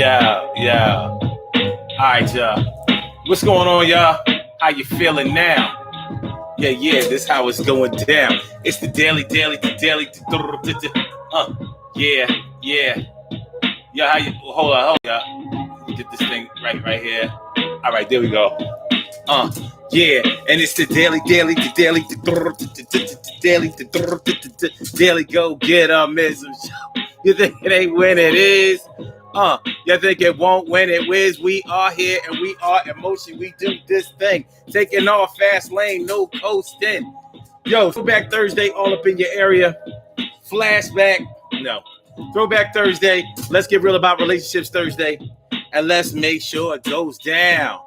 Yeah. All right, y'all. What's going on, y'all? How you feeling now? Yeah. This how it's going down. It's the daily. Yeah. Yeah, how you? Hold on, y'all. Get this thing right here. All right, there we go. Yeah, and it's the daily, daily go get 'em-ism show. You think it ain't when it is? You think it won't when it is? We are here and we are in motion. We do this thing, taking off fast lane, no coasting. Yo, Throwback Thursday all up in your area. Flashback, no. Throwback Thursday. Let's get real about relationships Thursday, and let's make sure it goes down.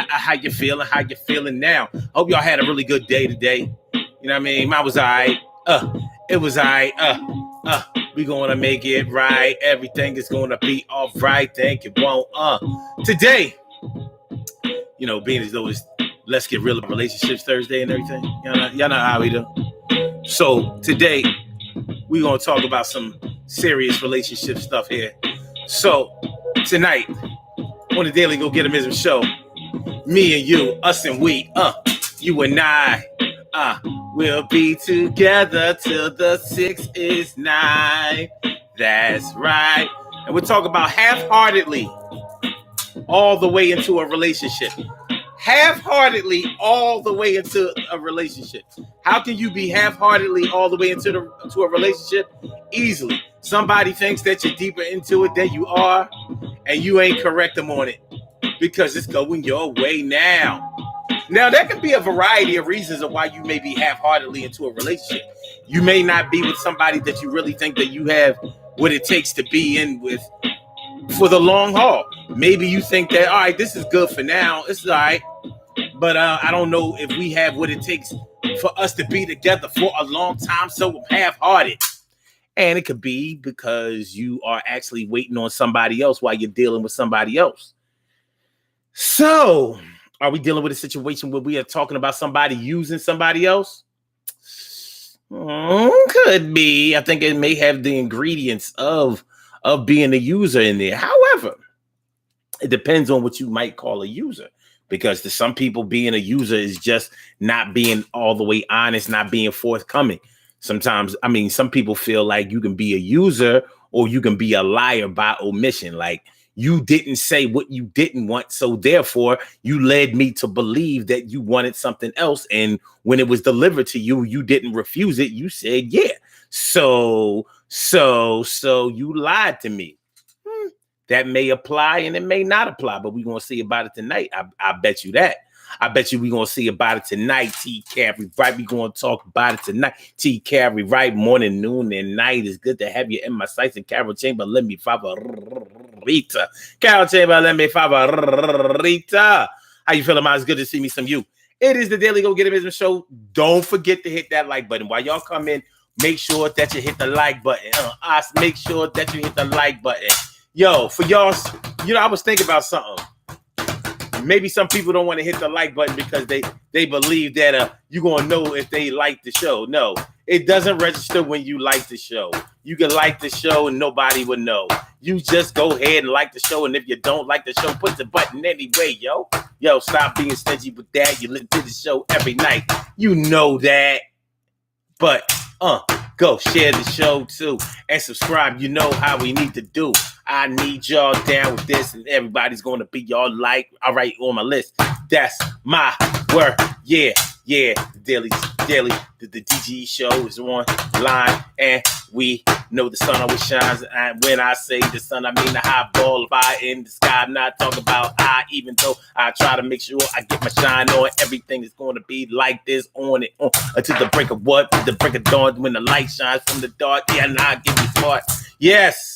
How you feeling? How you feeling now? Hope y'all had a really good day today. You know what I mean? Mine was all right. It was all right. We gonna make it right. Everything is gonna be all right. Think it won't. Today, you know, being as though it's let's get real about relationships Thursday and everything. Y'all know how we do. So today, we gonna talk about some serious relationship stuff here. So tonight, on the Daily Go Get 'Em-ism show, me and you, us and we, you and I, we'll be together till the 6 is 9. That's right. And we'll talk about half-heartedly all the way into a relationship. Half-heartedly all the way into a relationship. How can you be half-heartedly all the way into a relationship? Easily. Somebody thinks that you're deeper into it than you are, and you ain't correct them on it because it's going your way now. Now, there can be a variety of reasons of why you may be half-heartedly into a relationship. You may not be with somebody that you really think that you have what it takes to be in with for the long haul. Maybe you think that, all right, this is good for now. It's all right. But I don't know if we have what it takes for us to be together for a long time, so I'm half-hearted. And it could be because you are actually waiting on somebody else while you're dealing with somebody else. So, are we dealing with a situation where we are talking about somebody using somebody else? Could be. I think it may have the ingredients of being a user in there. However, it depends on what you might call a user. Because to some people, being a user is just not being all the way honest, not being forthcoming. Sometimes, some people feel like you can be a user or you can be a liar by omission. Like you didn't say what you didn't want. So therefore, you led me to believe that you wanted something else. And when it was delivered to you, you didn't refuse it. You said, yeah. So you lied to me. That may apply and it may not apply, but we're going to see about it tonight. I bet you that. I bet you we're going to see about it tonight, T. Carey, right? We're going to talk about it tonight. T. Carey, right? Morning, noon, and night. It's good to have you in my sights. And Carol Chamber, let me favorita. Carol Chamber, let me favorita. How you feeling, man? It's good to see me some you. It is the Daily Go Get 'Em-ism show. Don't forget to hit that like button. While y'all come in, make sure that you hit the like button. Make sure that you hit the like button. Yo, for y'all, I was thinking about something. Maybe some people don't want to hit the like button because they believe that you're going to know if they like the show. No, it doesn't register when you like the show. You can like the show and nobody would know. You just go ahead and like the show. And if you don't like the show, put the button anyway, yo. Yo, stop being stingy with that. You listen to the show every night. You know that. But, go share the show too and subscribe. You know how we need to do. I need y'all down with this, and everybody's going to be y'all like, all right, on my list. That's my word. Yeah. The DGE show is online, and we know the sun always shines. And when I say the sun, I mean the high ball of fire in the sky. I'm not talking about even though I try to make sure I get my shine on. Everything is going to be like this on and on until the break of what? The break of dawn when the light shines from the dark. Yeah, now I give you smart. Yes.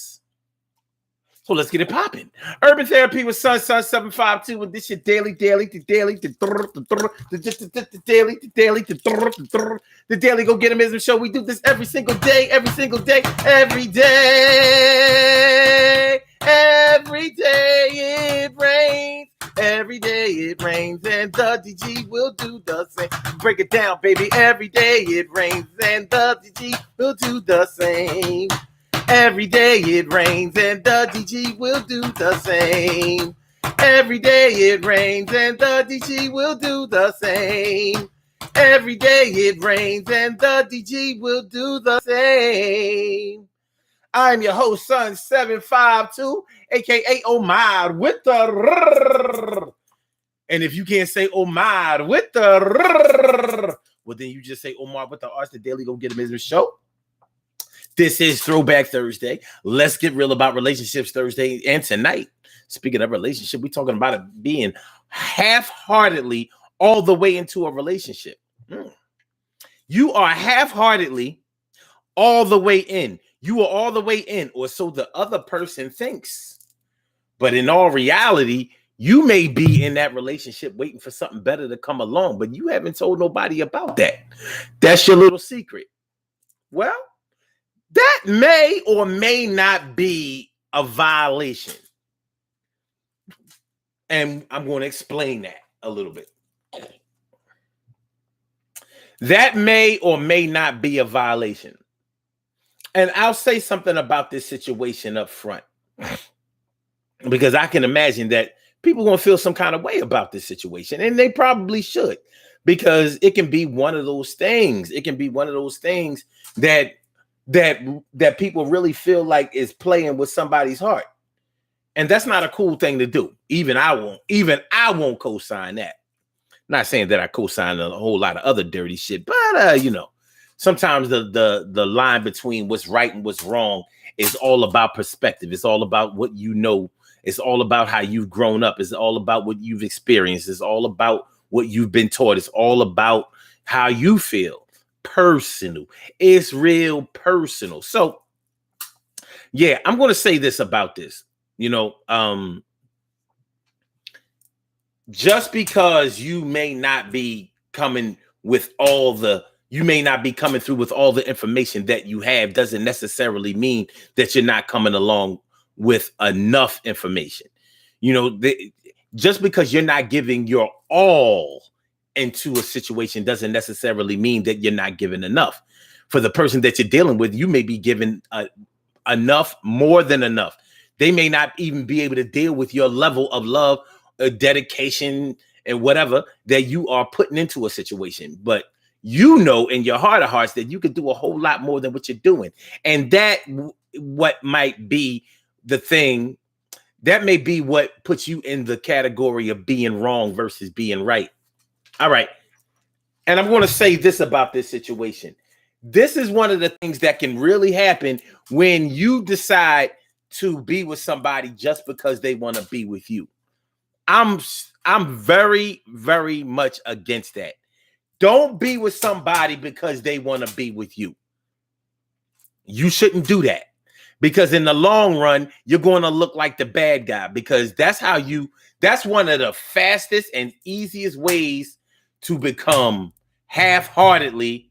So let's get it popping. Urban Therapy with Sun 752, and this your daily, the daily Go Get 'Em-ism show. We do this every single day, every day it rains. Every day it rains, and the DG will do the same. Break it down, baby. Every day it rains, and the DG will do the same. Every day it rains and the DG will do the same. Every day it rains and the DG will do the same. Every day it rains and the DG will do the same. I'm your host, Son752, aka Omar with the and if you can't say Omar with the well, then you just say Omar with the Arts, the Daily Go Get a Business Show. This is Throwback Thursday. Let's get real about relationships Thursday. And tonight, speaking of relationship, we're talking about it being half-heartedly all the way into a relationship. You are half-heartedly all the way in. You are all the way in, or so the other person thinks. But in all reality, you may be in that relationship waiting for something better to come along, but you haven't told nobody about that. That's your little secret. Well, that may or may not be a violation. And I'm going to explain that a little bit. That may or may not be a violation. And I'll say something about this situation up front. Because I can imagine that people are going to feel some kind of way about this situation. And they probably should. Because it can be one of those things. It can be one of those things that people really feel like is playing with somebody's heart. And that's not a cool thing to do. Even I won't co-sign that. Not saying that I co-sign a whole lot of other dirty shit, but sometimes the line between what's right and what's wrong is all about perspective. It's all about what you know. It's all about how you've grown up. It's all about what you've experienced. It's all about what you've been taught. It's all about how you feel. Personal. It's real personal. So yeah, I'm going to say this about this. Just because you may not be coming with you may not be coming through with all the information that you have doesn't necessarily mean that you're not coming along with enough information. Just because you're not giving your all into a situation doesn't necessarily mean that you're not giving enough. For the person that you're dealing with, you may be giving enough, more than enough. They may not even be able to deal with your level of love, dedication, and whatever that you are putting into a situation. But you know in your heart of hearts that you could do a whole lot more than what you're doing. And that what might be the thing, that may be what puts you in the category of being wrong versus being right. All right. And I'm going to say this about this situation. This is one of the things that can really happen when you decide to be with somebody just because they want to be with you. I'm very, very much against that. Don't be with somebody because they want to be with you. You shouldn't do that. Because in the long run, you're going to look like the bad guy. Because that's one of the fastest and easiest ways to become half-heartedly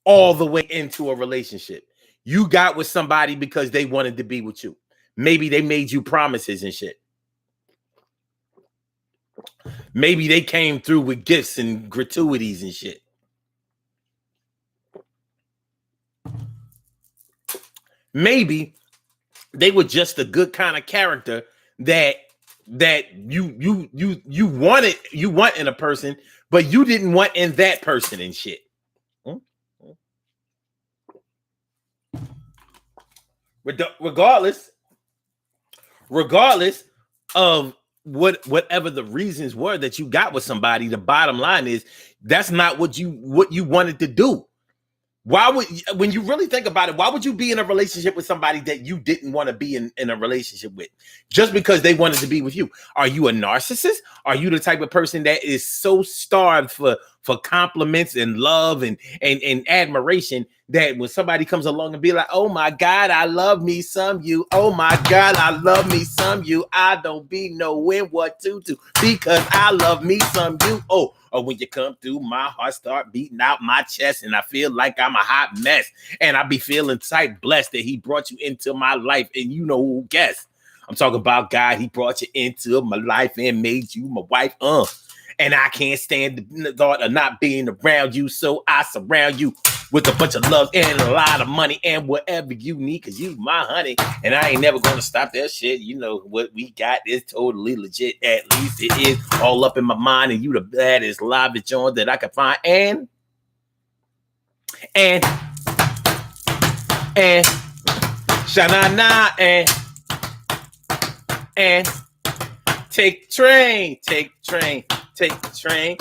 all the way into a relationship. You got with somebody because they wanted to be with you. Maybe they made you promises and shit. Maybe they came through with gifts and gratuities and shit. Maybe they were just a good kind of character that you want in a person, but you didn't want in that person and shit. Regardless of whatever the reasons were that you got with somebody, the bottom line is that's not what you wanted to do. When you really think about it, why would you be in a relationship with somebody that you didn't want to be in a relationship with just because they wanted to be with you? Are you a narcissist? Are you the type of person that is so starved for compliments and love and admiration that when somebody comes along and be like, oh my God, I love me some you. Oh my God, I love me some you. I don't be knowing what to do because I love me some you. Or when you come through, my heart start beating out my chest and I feel like I'm a hot mess. And I be feeling tight blessed that he brought you into my life. And you know who guess. I'm talking about God. He brought you into my life and made you my wife. And I can't stand the thought of not being around you. So I surround you with a bunch of love and a lot of money and whatever you need, because you my honey. And I ain't never going to stop that shit. You know, what we got is totally legit. At least it is all up in my mind. And you the baddest live joint that I can find. And Sha-na-na, and take the train.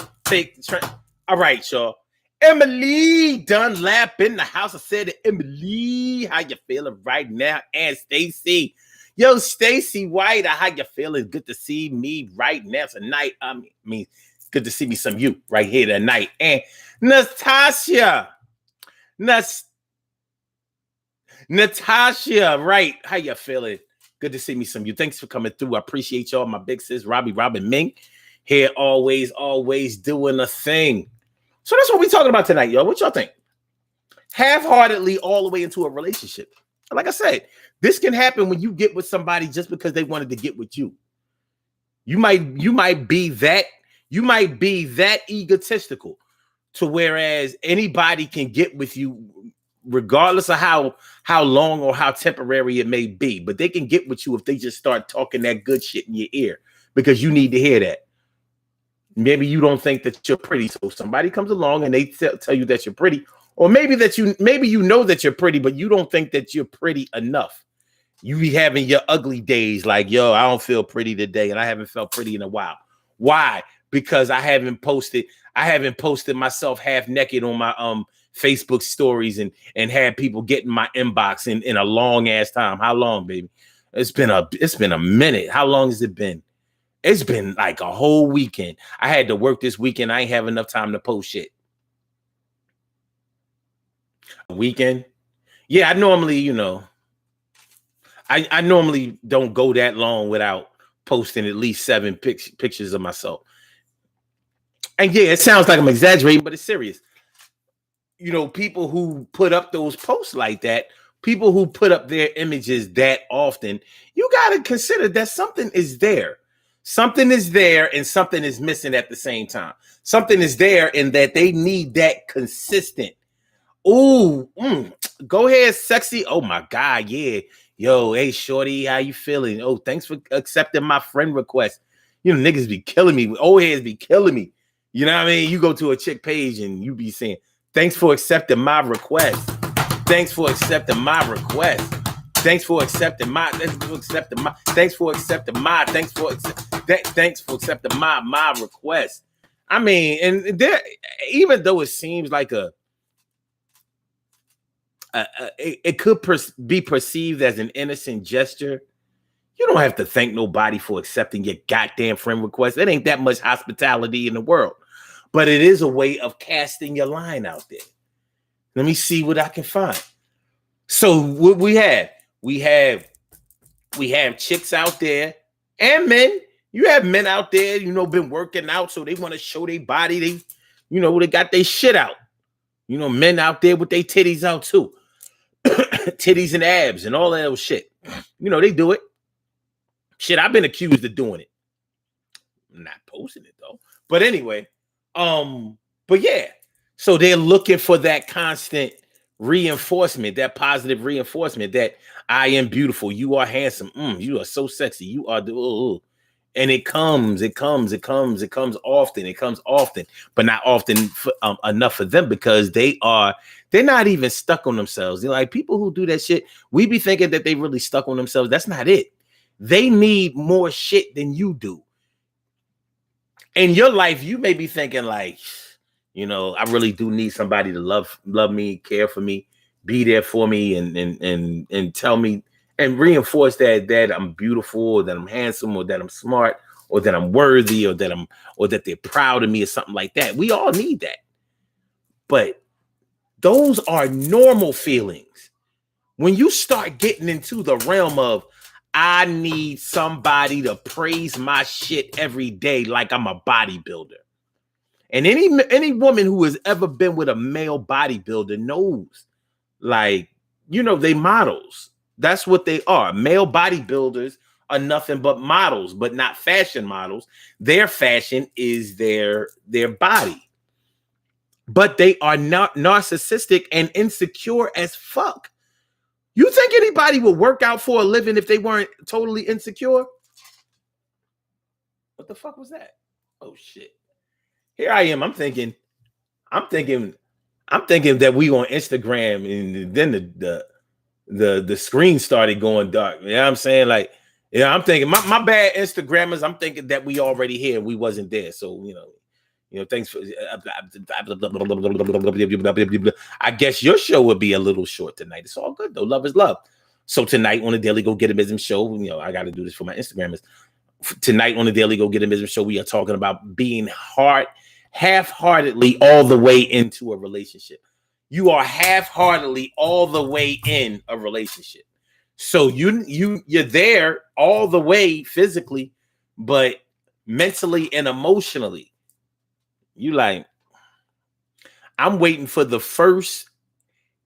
All right, y'all. Emily Dunlap in the house. I said to Emily, how you feeling right now? And Stacy. Yo, Stacy White, how you feeling? Good to see me right now tonight. I mean, good to see me some you right here tonight. And Natasha, right? How you feeling? Good to see me some you. Thanks for coming through. I appreciate y'all. My big sis, Robin Ming, here always doing a thing. So that's what we're talking about tonight, y'all. What y'all think? Half-heartedly all the way into a relationship. Like I said, this can happen when you get with somebody just because they wanted to get with you. You might be that egotistical to whereas anybody can get with you regardless of how long or how temporary it may be. But they can get with you if they just start talking that good shit in your ear because you need to hear that. Maybe you don't think that you're pretty, so somebody comes along and they tell you that you're pretty, or maybe you know that you're pretty, but you don't think that you're pretty enough. You be having your ugly days, like, yo, I don't feel pretty today, and I haven't felt pretty in a while. Why? Because I haven't posted myself half naked on my Facebook stories and had people get in my inbox in a long ass time. How long, baby? It's been a minute. How long has it been? It's been like a whole weekend. I had to work this weekend. I ain't have enough time to post shit. A weekend? Yeah, I normally, I normally don't go that long without posting at least 7 pictures of myself. And yeah, it sounds like I'm exaggerating, but it's serious. People who put up those posts like that, people who put up their images that often, you got to consider that something is there. Something is there and something is missing at the same time. Something is there in that they need that consistent. Ooh, go ahead, sexy. Oh my God, yeah. Yo, hey, shorty, how you feeling? Oh, thanks for accepting my friend request. Niggas be killing me. Old heads be killing me. You know what I mean? You go to a chick page and you be saying, thanks for accepting my request. Thanks for accepting my request. Thanks for accepting my request. I mean, and there, even though it seems like it could be perceived as an innocent gesture, you don't have to thank nobody for accepting your goddamn friend request. It ain't that much hospitality in the world, but it is a way of casting your line out there. Let me see what I can find. So what we have chicks out there and men. You have men out there, been working out, so they want to show their body. They got their shit out. Men out there with their titties out too. Titties and abs and all that shit. They do it. Shit, I've been accused of doing it. I'm not posting it though. But anyway, but yeah. So they're looking for that constant reinforcement, that positive reinforcement that I am beautiful, you are handsome, you are so sexy, you are and it comes often, but not often enough for them because they're not even stuck on themselves. They're like people who do that shit. We be thinking that they really stuck on themselves. That's not it. They need more shit than you do. In your life, you may be thinking like, I really do need somebody to love me, care for me, be there for me, and tell me and reinforce that I'm beautiful, or that I'm handsome, or that I'm smart, or that I'm worthy, or that they're proud of me, or something like that. We all need that. But those are normal feelings. When you start getting into the realm of I need somebody to praise my shit every day like I'm a bodybuilder. And any woman who has ever been with a male bodybuilder knows, like, they models. That's what they are. Male bodybuilders are nothing but models, but not fashion models. Their fashion is their body. but they are not narcissistic and insecure as fuck. You think anybody would work out for a living if they weren't totally insecure? What the fuck was that? Oh shit. Here I am. I'm thinking that we on Instagram, and then the screen started going dark. You know what I'm saying? Like, yeah, I'm thinking my bad Instagrammers. I'm thinking that we already here. We wasn't there. So, thanks for I guess your show would be a little short tonight. It's all good though. Love is love. So tonight on the Daily Go Get Amism show, I got to do this for my Instagrammers. Tonight on the Daily Go Get Amism show, we are talking about being half-heartedly all the way into a relationship. You are half-heartedly all the way in a relationship. So you're there all the way physically, but mentally and emotionally, you like, I'm waiting for the first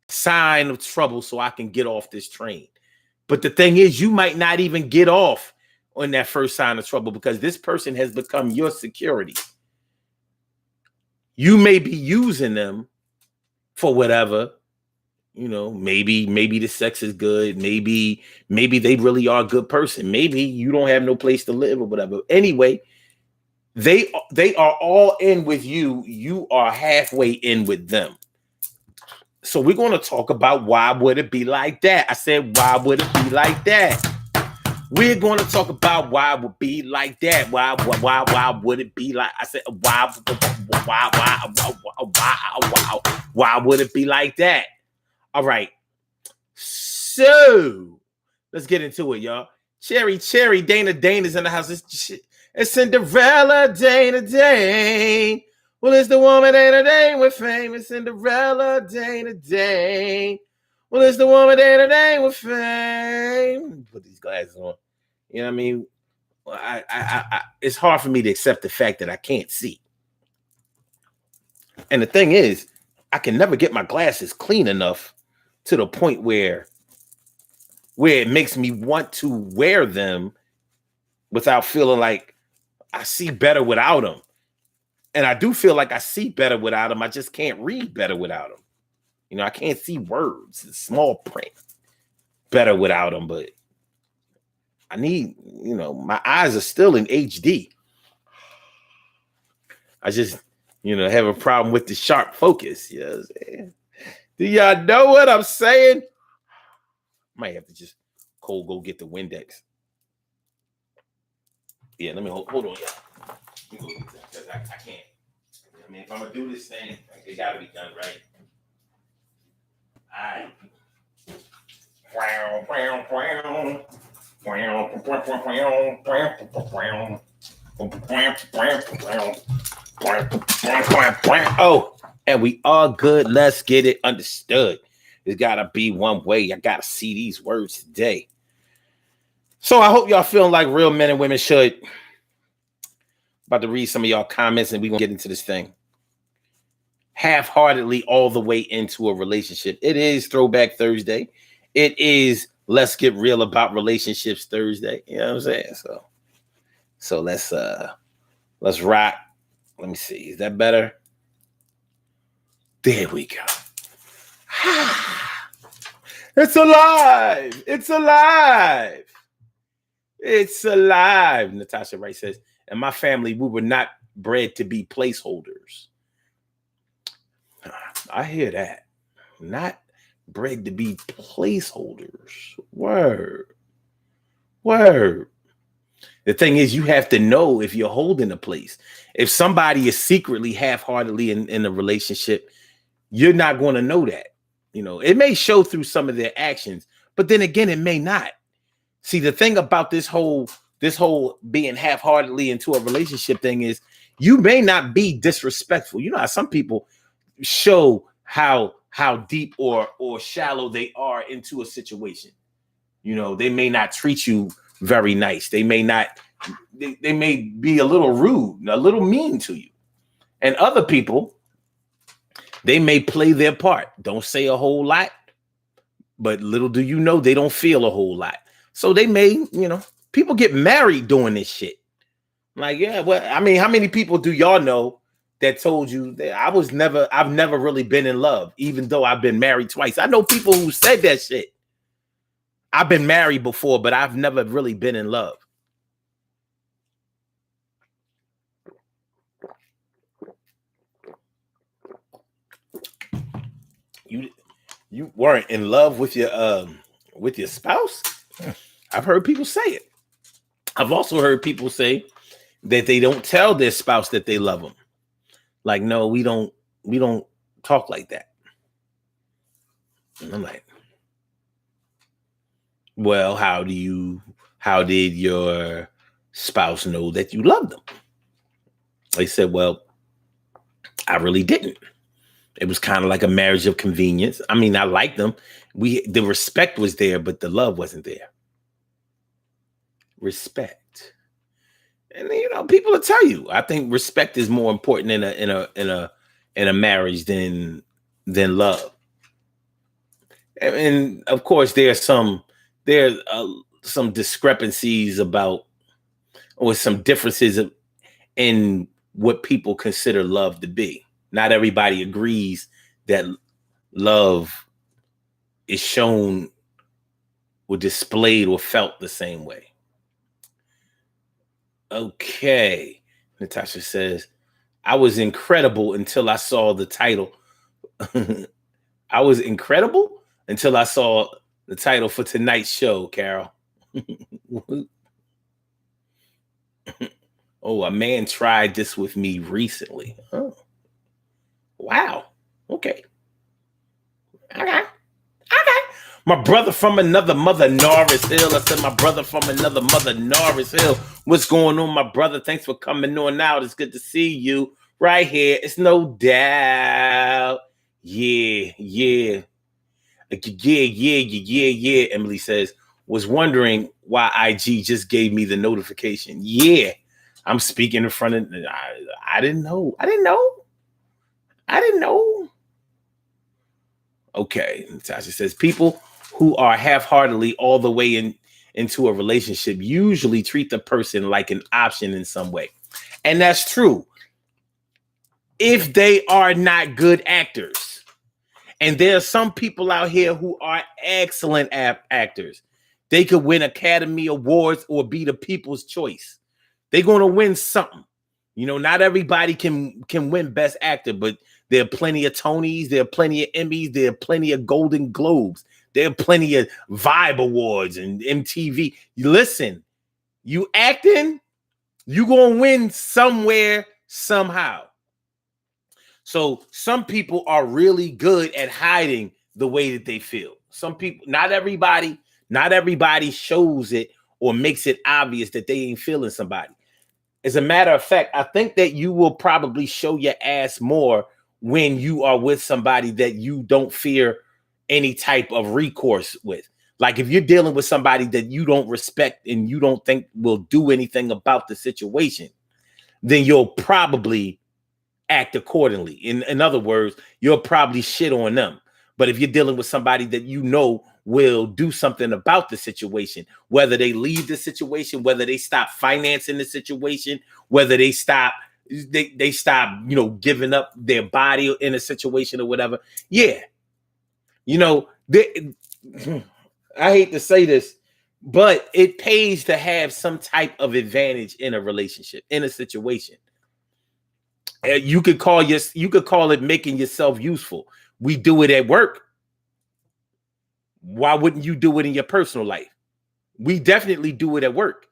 sign of trouble so I can get off this train. But the thing is, you might not even get off on that first sign of trouble because this person has become your security. You may be using them for whatever, maybe the sex is good. Maybe they really are a good person. Maybe you don't have no place to live or whatever. Anyway, they are all in with you. You are halfway in with them. So we're going to talk about why would it be like that? I said, why would it be like that? We're going to talk about why it would be like that. Why would it be like? I said, why would it be like that? All right. So let's get into it, y'all. Cherry, Dana's in the house. It's Cinderella, Dane. Well, it's the woman Dane with fame. It's Cinderella, Dane. Well, it's the woman Dane with fame. Put these glasses on. You know what I mean? I it's hard for me to accept the fact that I can't see. And the thing is, I can never get my glasses clean enough to the point where it makes me want to wear them without feeling like I see better without them. And I do feel like I see better without them. I just can't read better without them. I can't see words in small print better without them, but I need, my eyes are still in HD. I just, have a problem with the sharp focus. You know what I'm saying? Do y'all know what I'm saying? Might have to just go get the Windex. Yeah, let me hold on, y'all. Let me go get that because I can't. I mean, if I'm gonna do this thing, it gotta be done right. Oh, and we all good. Let's get it understood. There's gotta be one way. I gotta see these words today. So I hope y'all feeling like real men and women should. About to read some of y'all comments and we're gonna get into this thing. Half-heartedly all the way into a relationship. It is Throwback Thursday. It is Let's Get Real About Relationships Thursday. You know what I'm saying? So let's rock. Let me see. Is that better? There we go. It's alive. It's alive. It's alive. Natasha Wright says, in my family, we were not bred to be placeholders. I hear that. Not bred to be placeholders. Word. The thing is, you have to know if you're holding a place. If somebody is secretly half-heartedly in a relationship, you're not going to know that. It may show through some of their actions, but then again, it may not. See, the thing about this whole being half-heartedly into a relationship thing is you may not be disrespectful. How some people show how deep or shallow they are into a situation. They may not treat you very nice. They may not, they may be a little rude, a little mean to you. And other people, they may play their part. Don't say a whole lot, but little do you know, they don't feel a whole lot. So they may, people get married doing this shit. Like, yeah, well, I mean, how many people do y'all know that told you that I've never really been in love, even though I've been married twice. I know people who said that shit. I've been married before, but I've never really been in love. You weren't in love with your spouse? I've heard people say it. I've also heard people say that they don't tell their spouse that they love them. Like, no, we don't talk like that. And I'm like, well, how did your spouse know that you loved them? They said, well, I really didn't. It was kind of like a marriage of convenience. I mean, I liked them. The respect was there, but the love wasn't there. Respect. And people will tell you. I think respect is more important in a marriage than love. And of course, there's some discrepancies or some differences in what people consider love to be. Not everybody agrees that love is shown or displayed or felt the same way. Okay. Natasha says, I was incredible until I saw the title. I was incredible until I saw the title for tonight's show, Carol. Oh, a man tried this with me recently. Oh. Wow. Okay. My brother from another mother, Norris Hill. I said my brother from another mother, Norris Hill. What's going on, my brother? Thanks for coming on out. It's good to see you right here. It's no doubt. Yeah. Emily says, was wondering why IG just gave me the notification. Yeah. I'm speaking in front of, I didn't know. Okay. Natasha says, people who are half-heartedly all the way into a relationship usually treat the person like an option in some way. And that's true. If they are not good actors. And there are some people out here who are excellent actors. They could win Academy Awards or be the people's choice. They're going to win something. Not everybody can win Best Actor, but there are plenty of Tonys, there are plenty of Emmys, there are plenty of Golden Globes, there are plenty of Vibe Awards and MTV. Listen, you acting, you going to win somewhere, somehow. So some people are really good at hiding the way that they feel. Some people, not everybody shows it or makes it obvious that they ain't feeling somebody. As a matter of fact, I think that you will probably show your ass more when you are with somebody that you don't fear any type of recourse with. Like if you're dealing with somebody that you don't respect and you don't think will do anything about the situation, then you'll probably act accordingly. In other words, you'll probably shit on them. But if you're dealing with somebody that will do something about the situation, whether they leave the situation, whether they stop financing the situation, whether they stop giving up their body in a situation or whatever. Yeah. I hate to say this, but it pays to have some type of advantage in a relationship, in a situation. You could call it making yourself useful. We do it at work. Why wouldn't you do it in your personal life? We definitely do it at work.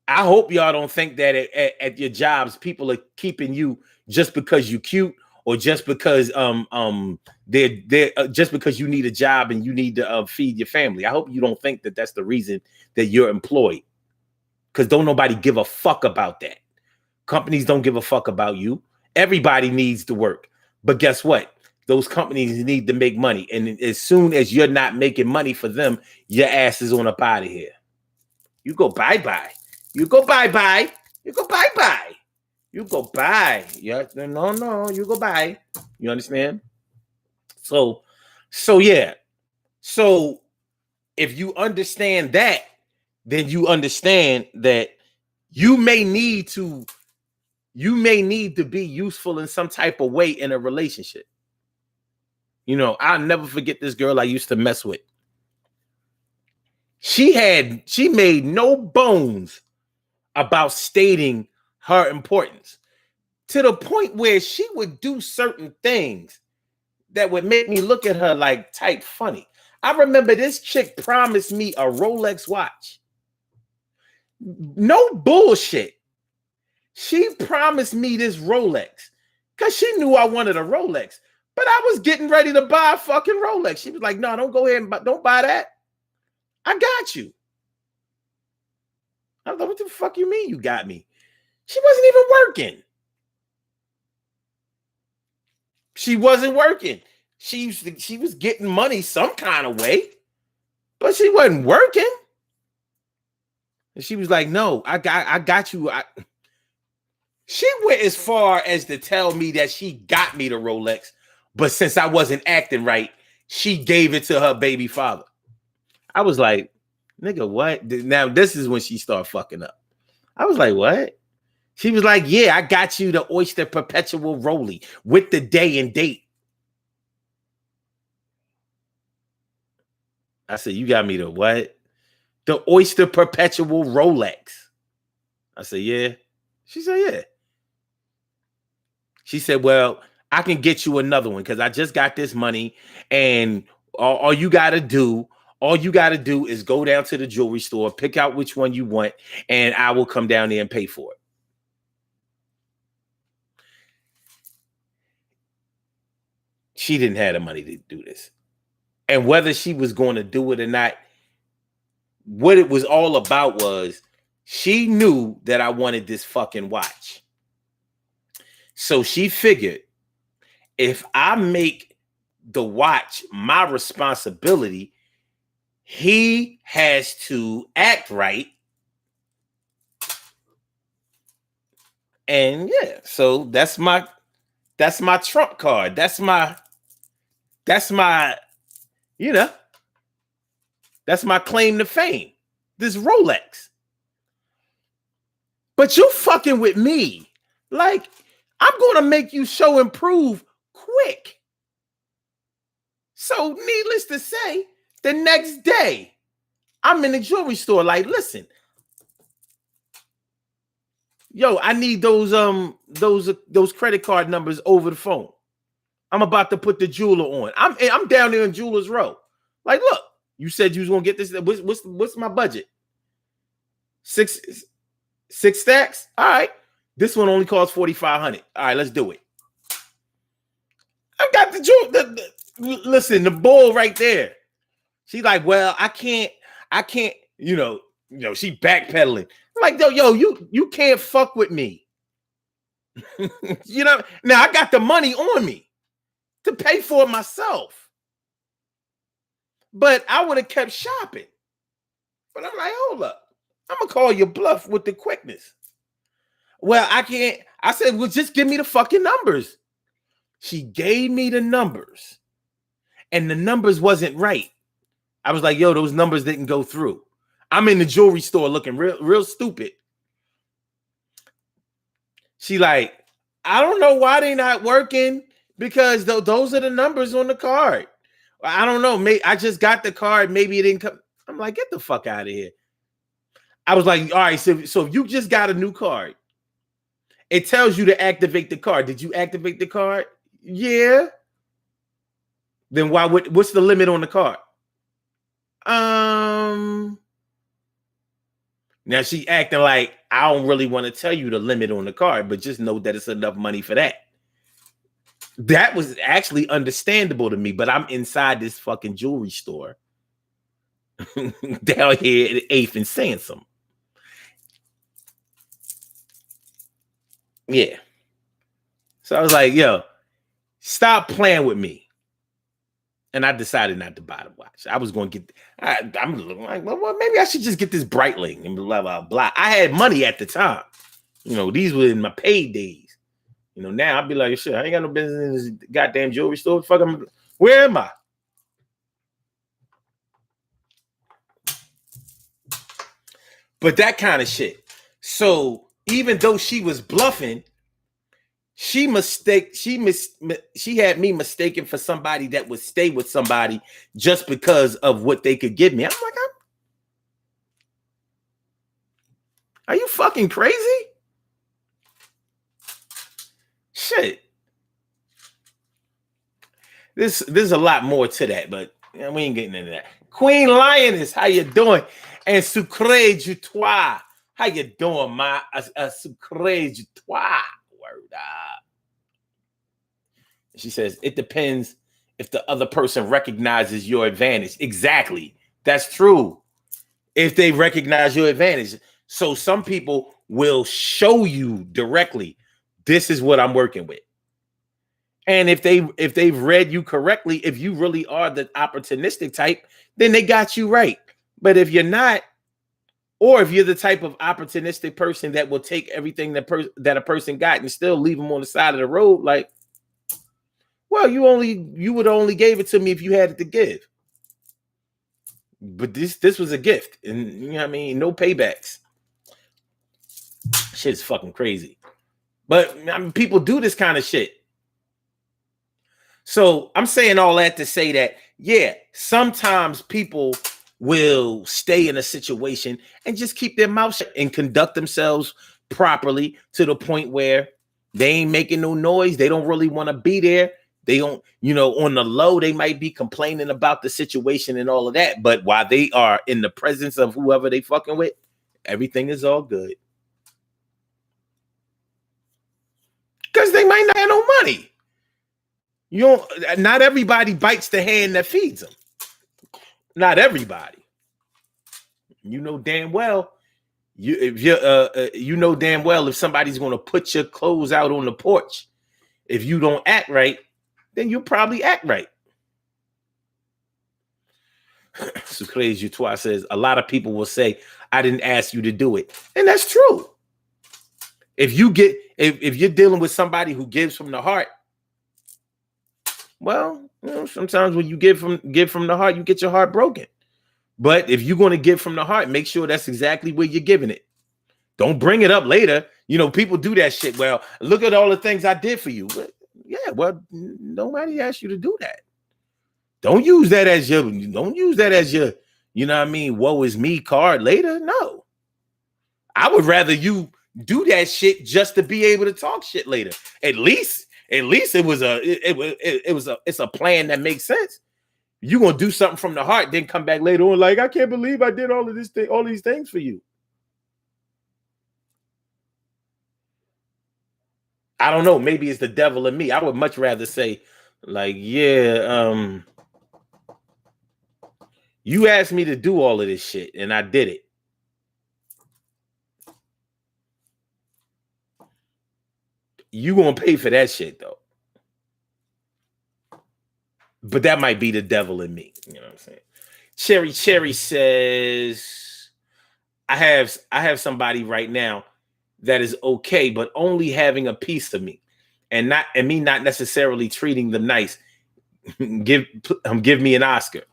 I hope y'all don't think that at your jobs people are keeping you just because you cute or just because they're just because you need a job and you need to feed your family. I hope you don't think that that's the reason that you're employed, because don't nobody give a fuck about that. Companies don't give a fuck about you. Everybody needs to work, but guess what? Those companies need to make money, and as soon as you're not making money for them, your ass is on up out of here. You go bye-bye. You go bye-bye. You go bye-bye. You go bye. Yeah, no, you go bye. You understand? So yeah. So if you understand that, then you understand that you may need to you may need to be useful in some type of way in a relationship. You know, I'll never forget this girl I used to mess with. She made no bones about stating her importance, to the point where she would do certain things that would make me look at her like type funny. I remember this chick promised me a Rolex watch. No bullshit. She promised me this Rolex because she knew I wanted a Rolex, but I was getting ready to buy a fucking Rolex. She was like, no, don't go ahead and don't buy that. I got you. I was like, what the fuck you mean you got me? She wasn't even working. She wasn't working. She was getting money some kind of way, but she wasn't working. And she was like, no, I got you. She went as far as to tell me that she got me the Rolex, but since I wasn't acting right, she gave it to her baby father. I was like, nigga, what? Now this is when she started fucking up. I was like, what? She was like, yeah, I got you the Oyster Perpetual Rollie with the day and date. I said, you got me the what? The Oyster Perpetual Rolex. I said, yeah. She said, yeah. She said, well, I can get you another one because I just got this money, and all you got to do is go down to the jewelry store, pick out which one you want, and I will come down there and pay for it. She didn't have the money to do this. And whether she was going to do it or not, what it was all about was she knew that I wanted this fucking watch. So she figured if I make the watch my responsibility, he has to act right. And yeah, so that's my trump card. That's my that's my claim to fame. This Rolex. But you fucking with me. Like, I'm going to make you show improve quick. So needless to say, the next day, I'm in the jewelry store like, listen, yo, I need those credit card numbers over the phone. I'm about to put the jeweler on. I'm down there in Jeweler's Row. Like, look, you said you was gonna get this. What's my budget? Six stacks. All right, this one only costs $4,500. All right, let's do it. I've got the jewel. Listen, the bull right there. She's like, well, I can't. You know. She backpedaling. I'm like, yo, you can't fuck with me. Now I got the money on me to pay for it myself. But I would have kept shopping. But I'm like, hold up. I'm going to call your bluff with the quickness. Well, I can't. I said, well, just give me the fucking numbers. She gave me the numbers. And the numbers wasn't right. I was like, yo, those numbers didn't go through. I'm in the jewelry store looking real stupid. She like, I don't know why they not working because those are the numbers on the card. I don't know. Maybe I just got the card. Maybe it didn't come. I'm like, get the fuck out of here. I was like, all right, so you just got a new card. It tells you to activate the card. Did you activate the card? Yeah. Then what's the limit on the card? Now she acting like I don't really want to tell you the limit on the card, but just know that it's enough money for that. That was actually understandable to me, but I'm inside this fucking jewelry store down here at 8th and Sansom. Yeah. So I was like, yo, stop playing with me. And I decided not to buy the watch. I was going to get, I'm like, well, maybe I should just get this Breitling and blah, blah, blah. I had money at the time. These were in my paid days. Now I'd be like, shit, I ain't got no business in this goddamn jewelry store. Fuck, where am I? But that kind of shit. So even though she was bluffing, She had me mistaken for somebody that would stay with somebody just because of what they could give me. I'm like, are you fucking crazy? Shit. There's a lot more to that, but we ain't getting into that. Queen Lioness, how you doing? And Sucre du Toi, how you doing, ma? Sucre du Toi. Word up. She says, it depends if the other person recognizes your advantage. Exactly. That's true. If they recognize your advantage. So some people will show you directly, this is what I'm working with. And if they've read you correctly, if you really are the opportunistic type, then they got you right. But if you're not, or if you're the type of opportunistic person that will take everything that a person got and still leave them on the side of the road, like, well, you would only gave it to me if you had it to give. But this was a gift, and you know what I mean, no paybacks. Shit's fucking crazy. But I mean, people do this kind of shit. So I'm saying all that to say that, yeah, sometimes people will stay in a situation and just keep their mouth shut and conduct themselves properly to the point where they ain't making no noise. They don't really want to be there. They don't, on the low, they might be complaining about the situation and all of that. But while they are in the presence of whoever they fucking with, everything is all good. Because they might not have no money. Not everybody bites the hand that feeds them. Not everybody. You know damn well. You know damn well if somebody's going to put your clothes out on the porch, if you don't act right, then you'll probably act right. Sucre du Toi says a lot of people will say, I didn't ask you to do it. And that's true. If you're dealing with somebody who gives from the heart, well, sometimes when you give from the heart, you get your heart broken. But if you're going to give from the heart, make sure that's exactly where you're giving it. Don't bring it up later. People do that shit. Well, look at all the things I did for you. But yeah, well, nobody asked you to do that. Don't use that as your, you know what I mean, woe is me card later. No. I would rather you do that shit just to be able to talk shit later. At least it's a plan that makes sense. You're gonna do something from the heart, then come back later on like, I can't believe I did all these things for you. I don't know. Maybe it's the devil in me. I would much rather say, like, yeah, you asked me to do all of this shit, and I did it. You gonna pay for that shit though. But that might be the devil in me. You know what I'm saying? Cherry says, I have somebody right now that is okay, but only having a piece of me, and me not necessarily treating them nice. give me an Oscar.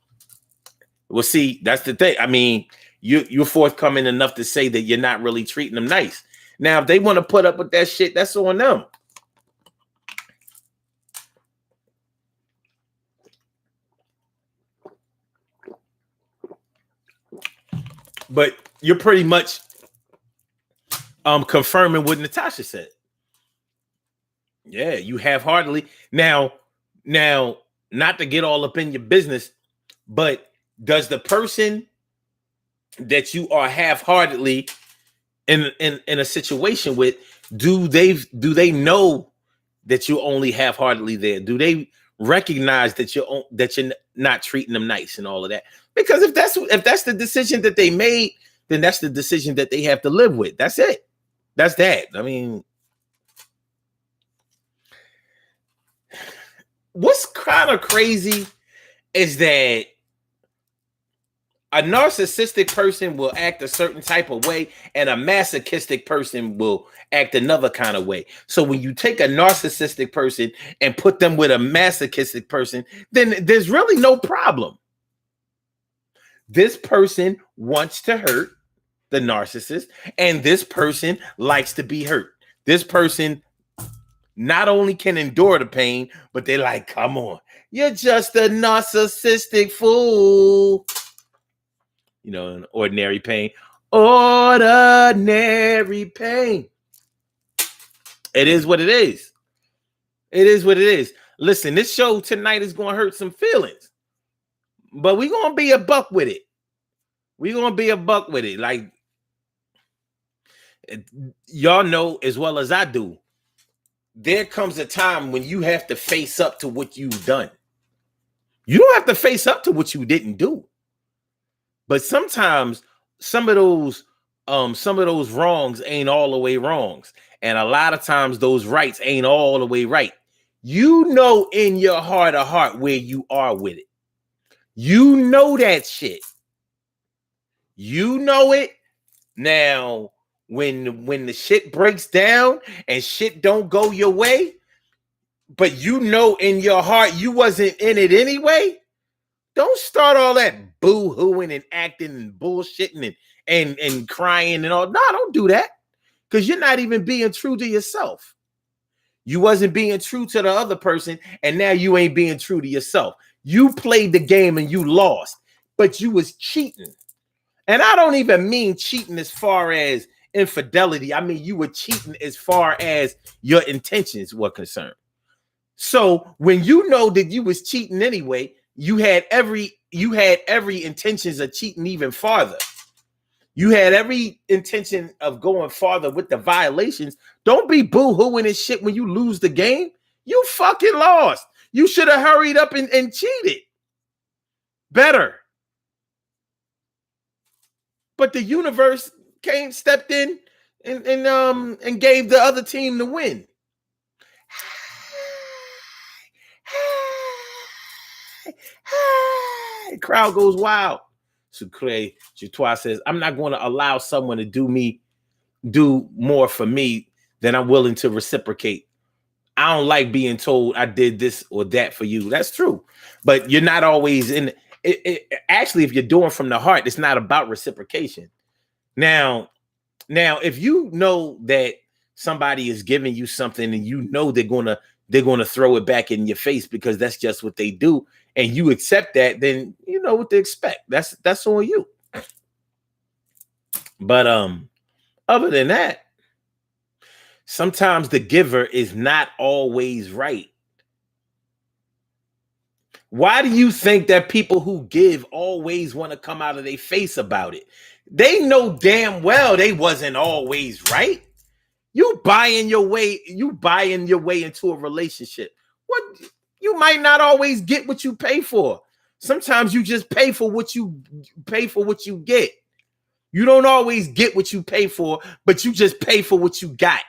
Well, see, that's the thing. I mean, you're forthcoming enough to say that you're not really treating them nice. Now, if they want to put up with that shit, that's on them. But you're pretty much confirming what Natasha said. Yeah, you half-heartedly. Now, not to get all up in your business, but does the person that you are half-heartedly in a situation with, do they know that you're only half-heartedly there? Do they recognize that you're not treating them nice and all of that? Because if that's the decision that they made, then that's the decision that they have to live with. That's it. That's that. I mean, what's kind of crazy is that a narcissistic person will act a certain type of way and a masochistic person will act another kind of way. So when you take a narcissistic person and put them with a masochistic person, then there's really no problem. This person wants to hurt the narcissist, and this person likes to be hurt. This person not only can endure the pain, but they're like, come on, you're just a narcissistic fool. You know, an ordinary pain. Ordinary pain. It is what it is. It is what it is. Listen, this show tonight is going to hurt some feelings, but we're going to be a buck with it. We're going to be a buck with it. Like, y'all know as well as I do, there comes a time when you have to face up to what you've done. You don't have to face up to what you didn't do. But sometimes some of those wrongs ain't all the way wrongs. And a lot of times those rights ain't all the way right. You know in your heart of heart where you are with it. You know that shit. You know it. Now, when the shit breaks down and shit don't go your way, but you know in your heart you wasn't in it anyway, don't start all that boo-hooing and acting and bullshitting and crying and all. No, don't do that. Because you're not even being true to yourself. You wasn't being true to the other person, and now you ain't being true to yourself. You played the game and you lost, but you was cheating. And I don't even mean cheating as far as infidelity. I mean, you were cheating as far as your intentions were concerned. So when you know that you was cheating anyway, you had every intentions of cheating even farther. You had every intention of going farther with the violations. Don't be boo-hooing and shit when you lose the game. You fucking lost. You should have hurried up and cheated. Better. But the universe stepped in and gave the other team the win. The crowd goes wild. Sucre Jutois says, I'm not going to allow someone to do more for me than I'm willing to reciprocate. I don't like being told I did this or that for you. That's true. But you're not always in it. Actually, if you're doing from the heart, it's not about reciprocation. Now, if you know that somebody is giving you something and you know they're gonna throw it back in your face because that's just what they do, and you accept that, then you know what to expect. That's on you. But other than that, sometimes the giver is not always right. Why do you think that people who give always want to come out of their face about it? They know damn well they wasn't always right. You buying your way into a relationship. What you might not always get what you pay for. Sometimes you just pay for what you get. You don't always get what you pay for, but you just pay for what you got.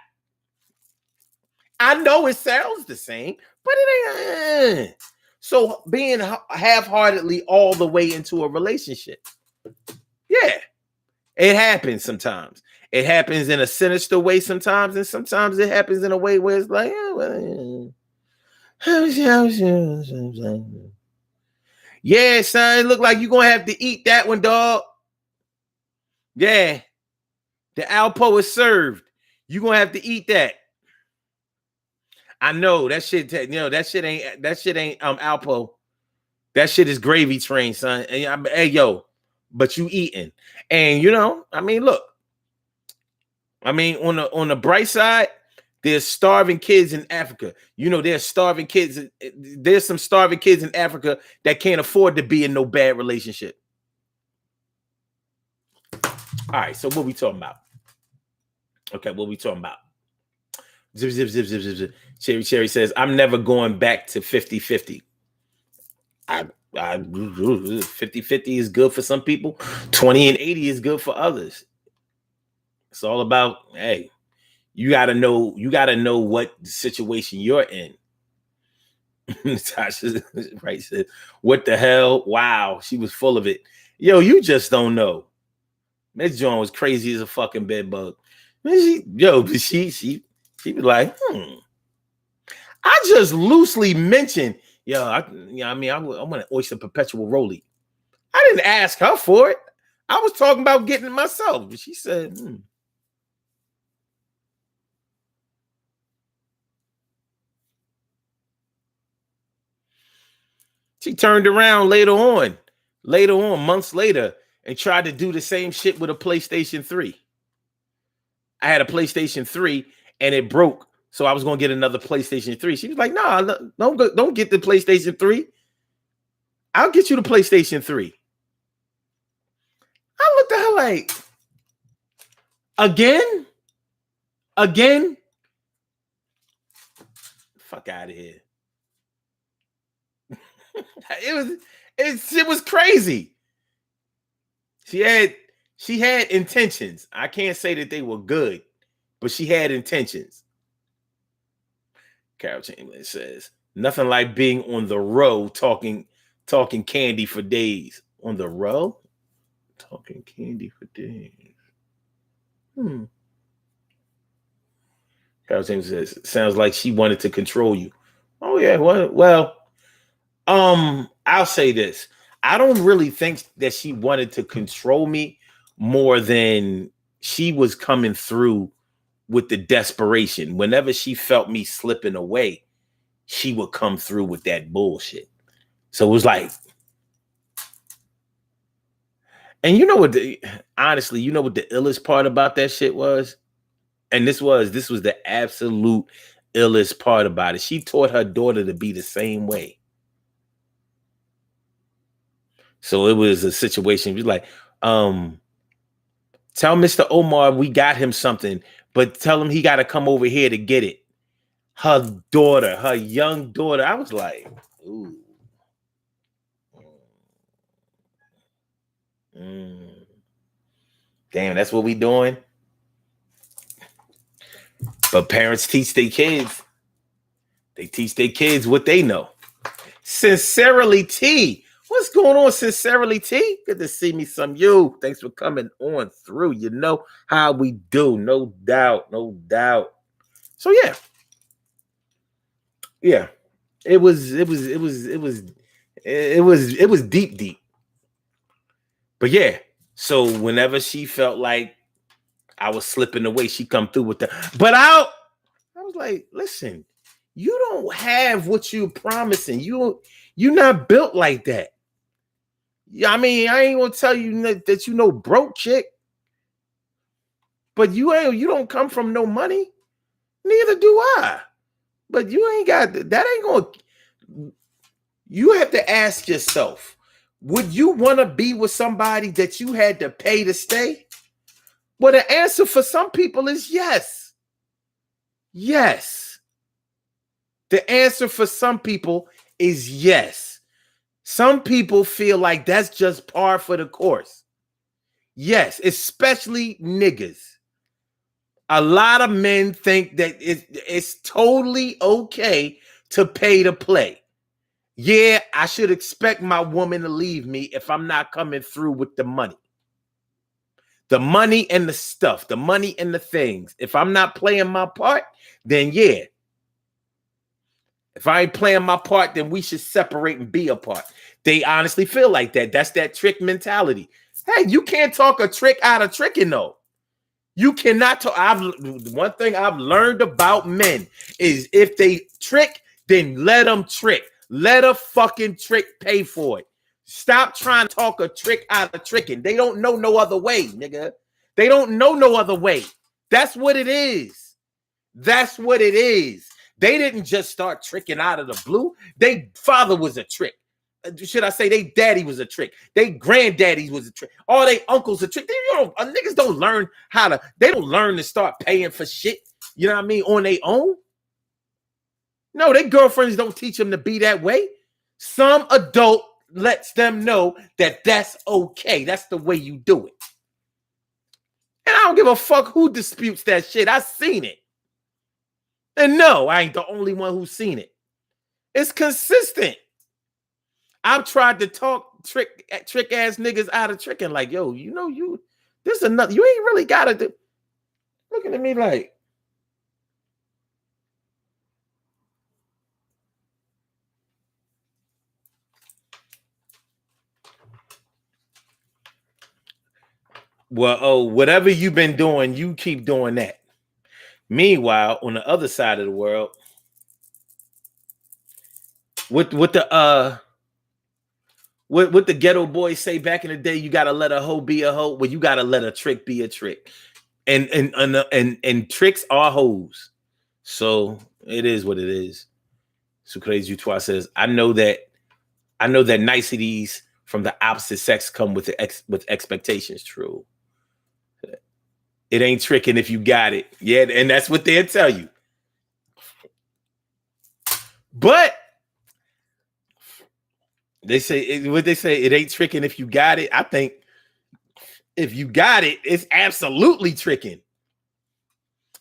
I know it sounds the same, but it ain't. So being half-heartedly all the way into a relationship. Yeah. It happens sometimes. It happens in a sinister way sometimes, and sometimes it happens in a way where it's like, yeah, son, it look like you're gonna have to eat that one, dog. Yeah, the Alpo is served. You're gonna have to eat that. I know that shit. That shit ain't Alpo. That shit is gravy train, son. And hey, yo, but you eating, and I mean, look. I mean, on the bright side, there's starving kids in Africa. There's starving kids. There's some starving kids in Africa that can't afford to be in no bad relationship. All right, so what we talking about? Okay, what we talking about? Zip, zip, zip, zip, zip, zip. Cherry says, I'm never going back to 50-50. 50-50 is good for some people. 20 and 80 is good for others. It's all about, hey, you gotta know what situation you're in. Natasha right said, what the hell? Wow, she was full of it. Yo, you just don't know. Miss Joan was crazy as a fucking bed bug. She was like, I just loosely mentioned, I want an oyster perpetual rollie. I didn't ask her for it. I was talking about getting it myself. But she said, She turned around later on, months later, and tried to do the same shit with a PlayStation 3. I had a PlayStation 3 and it broke. So I was going to get another PlayStation 3. She was like, "Nah, don't get the PlayStation 3. I'll get you the PlayStation 3. I looked at her like, again? Again? Fuck out of here. It was crazy. She had intentions. I can't say that they were good, but she had intentions. Carol Chamberlain says, nothing like being on the row talking candy for days. On the row? Talking candy for days. Carol James says, sounds like she wanted to control you. Oh, yeah. Well, I'll say this. I don't really think that she wanted to control me more than she was coming through with the desperation. Whenever she felt me slipping away, she would come through with that bullshit. So it was like, and honestly, you know what the illest part about that shit was? And this was the absolute illest part about it. She taught her daughter to be the same way. So it was a situation. She was like, tell Mr. Omar we got him something, but tell him he got to come over here to get it. Her daughter, her young daughter. I was like, ooh. Damn, that's what we doing? But parents teach their kids. They teach their kids what they know. Sincerely T. What's going on, Sincerely T? Good to see me some you. Thanks for coming on through. You know how we do. No doubt. No doubt. So yeah. Yeah. It was deep. But yeah. So whenever she felt like I was slipping away, she come through with that. But I was like, listen, you don't have what you're promising. You're not built like that. Yeah, I mean, I ain't gonna tell you that you know broke chick, but you don't come from no money. Neither do I. But you ain't got that. Ain't gonna. You have to ask yourself: would you want to be with somebody that you had to pay to stay? Well, the answer for some people is yes. Yes. The answer for some people is yes. Some people feel like that's just par for the course. Yes, especially niggas. A lot of men think that it's totally okay to pay to play. Yeah, I should expect my woman to leave me if I'm not coming through with the money. The money and the stuff, the money and the things. If I'm not playing my part, then yeah. If I ain't playing my part, then we should separate and be apart. They honestly feel like that. That's that trick mentality. Hey, you can't talk a trick out of tricking, though. You cannot talk. One thing I've learned about men is if they trick, then let them trick. Let a fucking trick pay for it. Stop trying to talk a trick out of tricking. They don't know no other way, nigga. They don't know no other way. That's what it is. That's what it is. They didn't just start tricking out of the blue. Their father was a trick. Should I say their daddy was a trick? Their granddaddy was a trick. All their uncles a trick. Niggas don't learn they don't learn to start paying for shit, you know what I mean, on their own. No, their girlfriends don't teach them to be that way. Some adult lets them know that that's okay. That's the way you do it. And I don't give a fuck who disputes that shit. I've seen it. And no, I ain't the only one who's seen it. It's consistent. I've tried to talk trick ass niggas out of tricking. Like, yo, this enough. You ain't really gotta do. Looking at me like, well, whatever you've been doing, you keep doing that. Meanwhile, on the other side of the world, with the what the ghetto boys say back in the day, you gotta let a hoe be a hoe. Well, you gotta let a trick be a trick. And tricks are hoes. So it is what it is. So Crazy Trois says, I know that niceties from the opposite sex come with with expectations. True. It ain't tricking if you got it. Yeah, and that's what they'll tell you. But they say it ain't tricking if you got it. I think if you got it, it's absolutely tricking.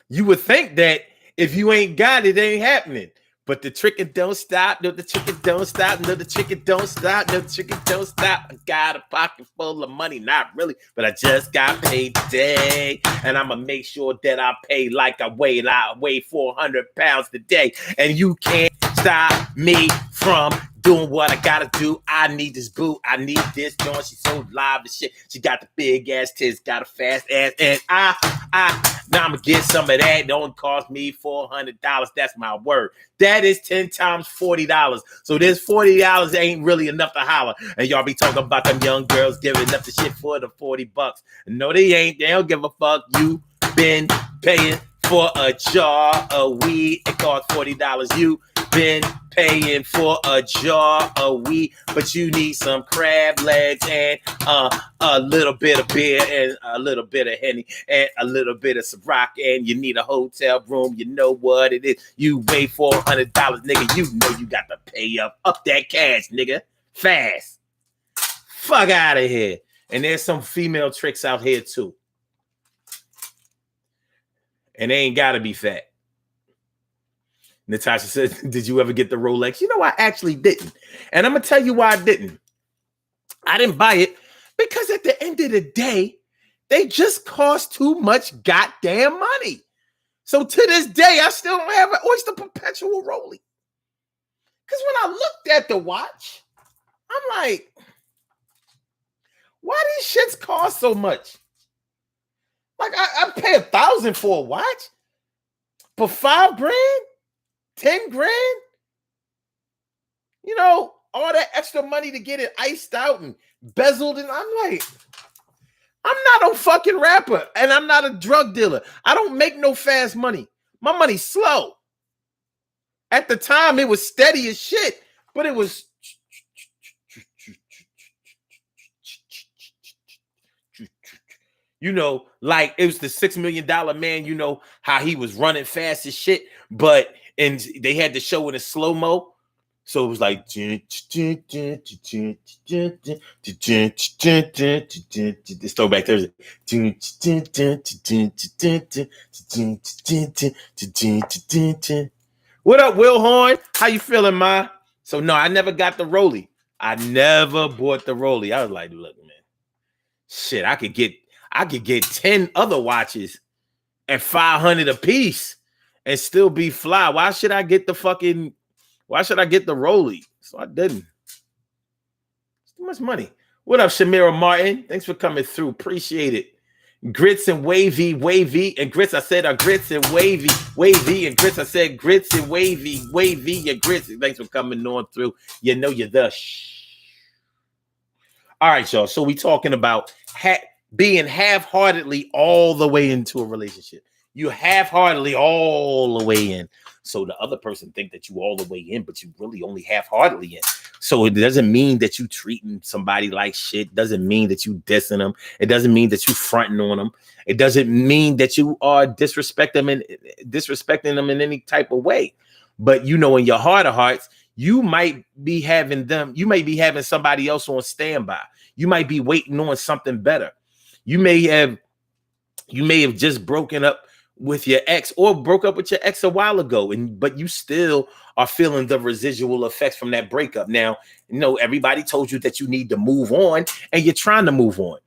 You would think that if you ain't got it, it ain't happening. But the tricking don't stop. No, the tricking don't stop. No, the tricking don't stop. No, the tricking don't stop. I got a pocket full of money. Not really, but I just got paid today. And I'm going to make sure that I pay like I weigh 400 pounds today. And you can't stop me from doing what I gotta do. I need this boo. I need this joint. She's so live and shit. She got the big ass tits, got a fast ass, and now I'm gonna get some of that. Don't cost me $400. That's my word. That is 10 times $40. So this $40 ain't really enough to holler. And y'all be talking about them young girls giving up the shit for the $40. No, they ain't. They don't give a fuck. You been paying for a jar of weed. It costs $40. You been paying for a jar of weed, but you need some crab legs and a little bit of beer and a little bit of Henny and a little bit of Ciroc, and you need a hotel room. You know what it is. You weigh $400, nigga. You know you got to pay up that cash, nigga. Fast. Fuck out of here. And there's some female tricks out here too. And they ain't got to be fat. Natasha says, did you ever get the Rolex? You know, I actually didn't. And I'm going to tell you why I didn't. I didn't buy it because at the end of the day, they just cost too much goddamn money. So to this day, I still don't have an Oyster Perpetual Rollie. Because when I looked at the watch, I'm like, why these shits cost so much? Like, I pay $1,000 for a watch? For $5,000? 10 grand, you know, all that extra money to get it iced out and bezeled. And I'm like, I'm not a fucking rapper and I'm not a drug dealer. I don't make no fast money. My money's slow. At the time, it was steady as shit, but it was. You know, like it was the $6 million man, you know, how he was running fast as shit, and they had to show it in slow-mo. So it was like this throwback Thursday. What up, Will Horn? How you feeling, ma? So no, I never got the Rollie. I never bought the Rollie. I was like, look, man, shit, I could get 10 other watches at $500 a piece and still be fly. Why should I get the Rollie? So I didn't. It's too much money. What up, Shamira Martin? Thanks for coming through. Appreciate it. Grits and wavy, and grits. I said grits and wavy, and grits. I said grits and wavy, and grits. Thanks for coming on through. You know you're the All right, y'all. So we talking about being half-heartedly all the way into a relationship. You half-heartedly all the way in. So the other person think that you all the way in, but you really only half-heartedly in. So it doesn't mean that you treating somebody like shit. Doesn't mean that you dissing them. It doesn't mean that you fronting on them. It doesn't mean that you are disrespecting them in any type of way. But you know, in your heart of hearts, you might be having somebody else on standby. You might be waiting on something better. You may have just broken up with your ex or broke up with your ex a while ago, but you still are feeling the residual effects from that breakup. Now, you know, everybody told you that you need to move on and you're trying to move on,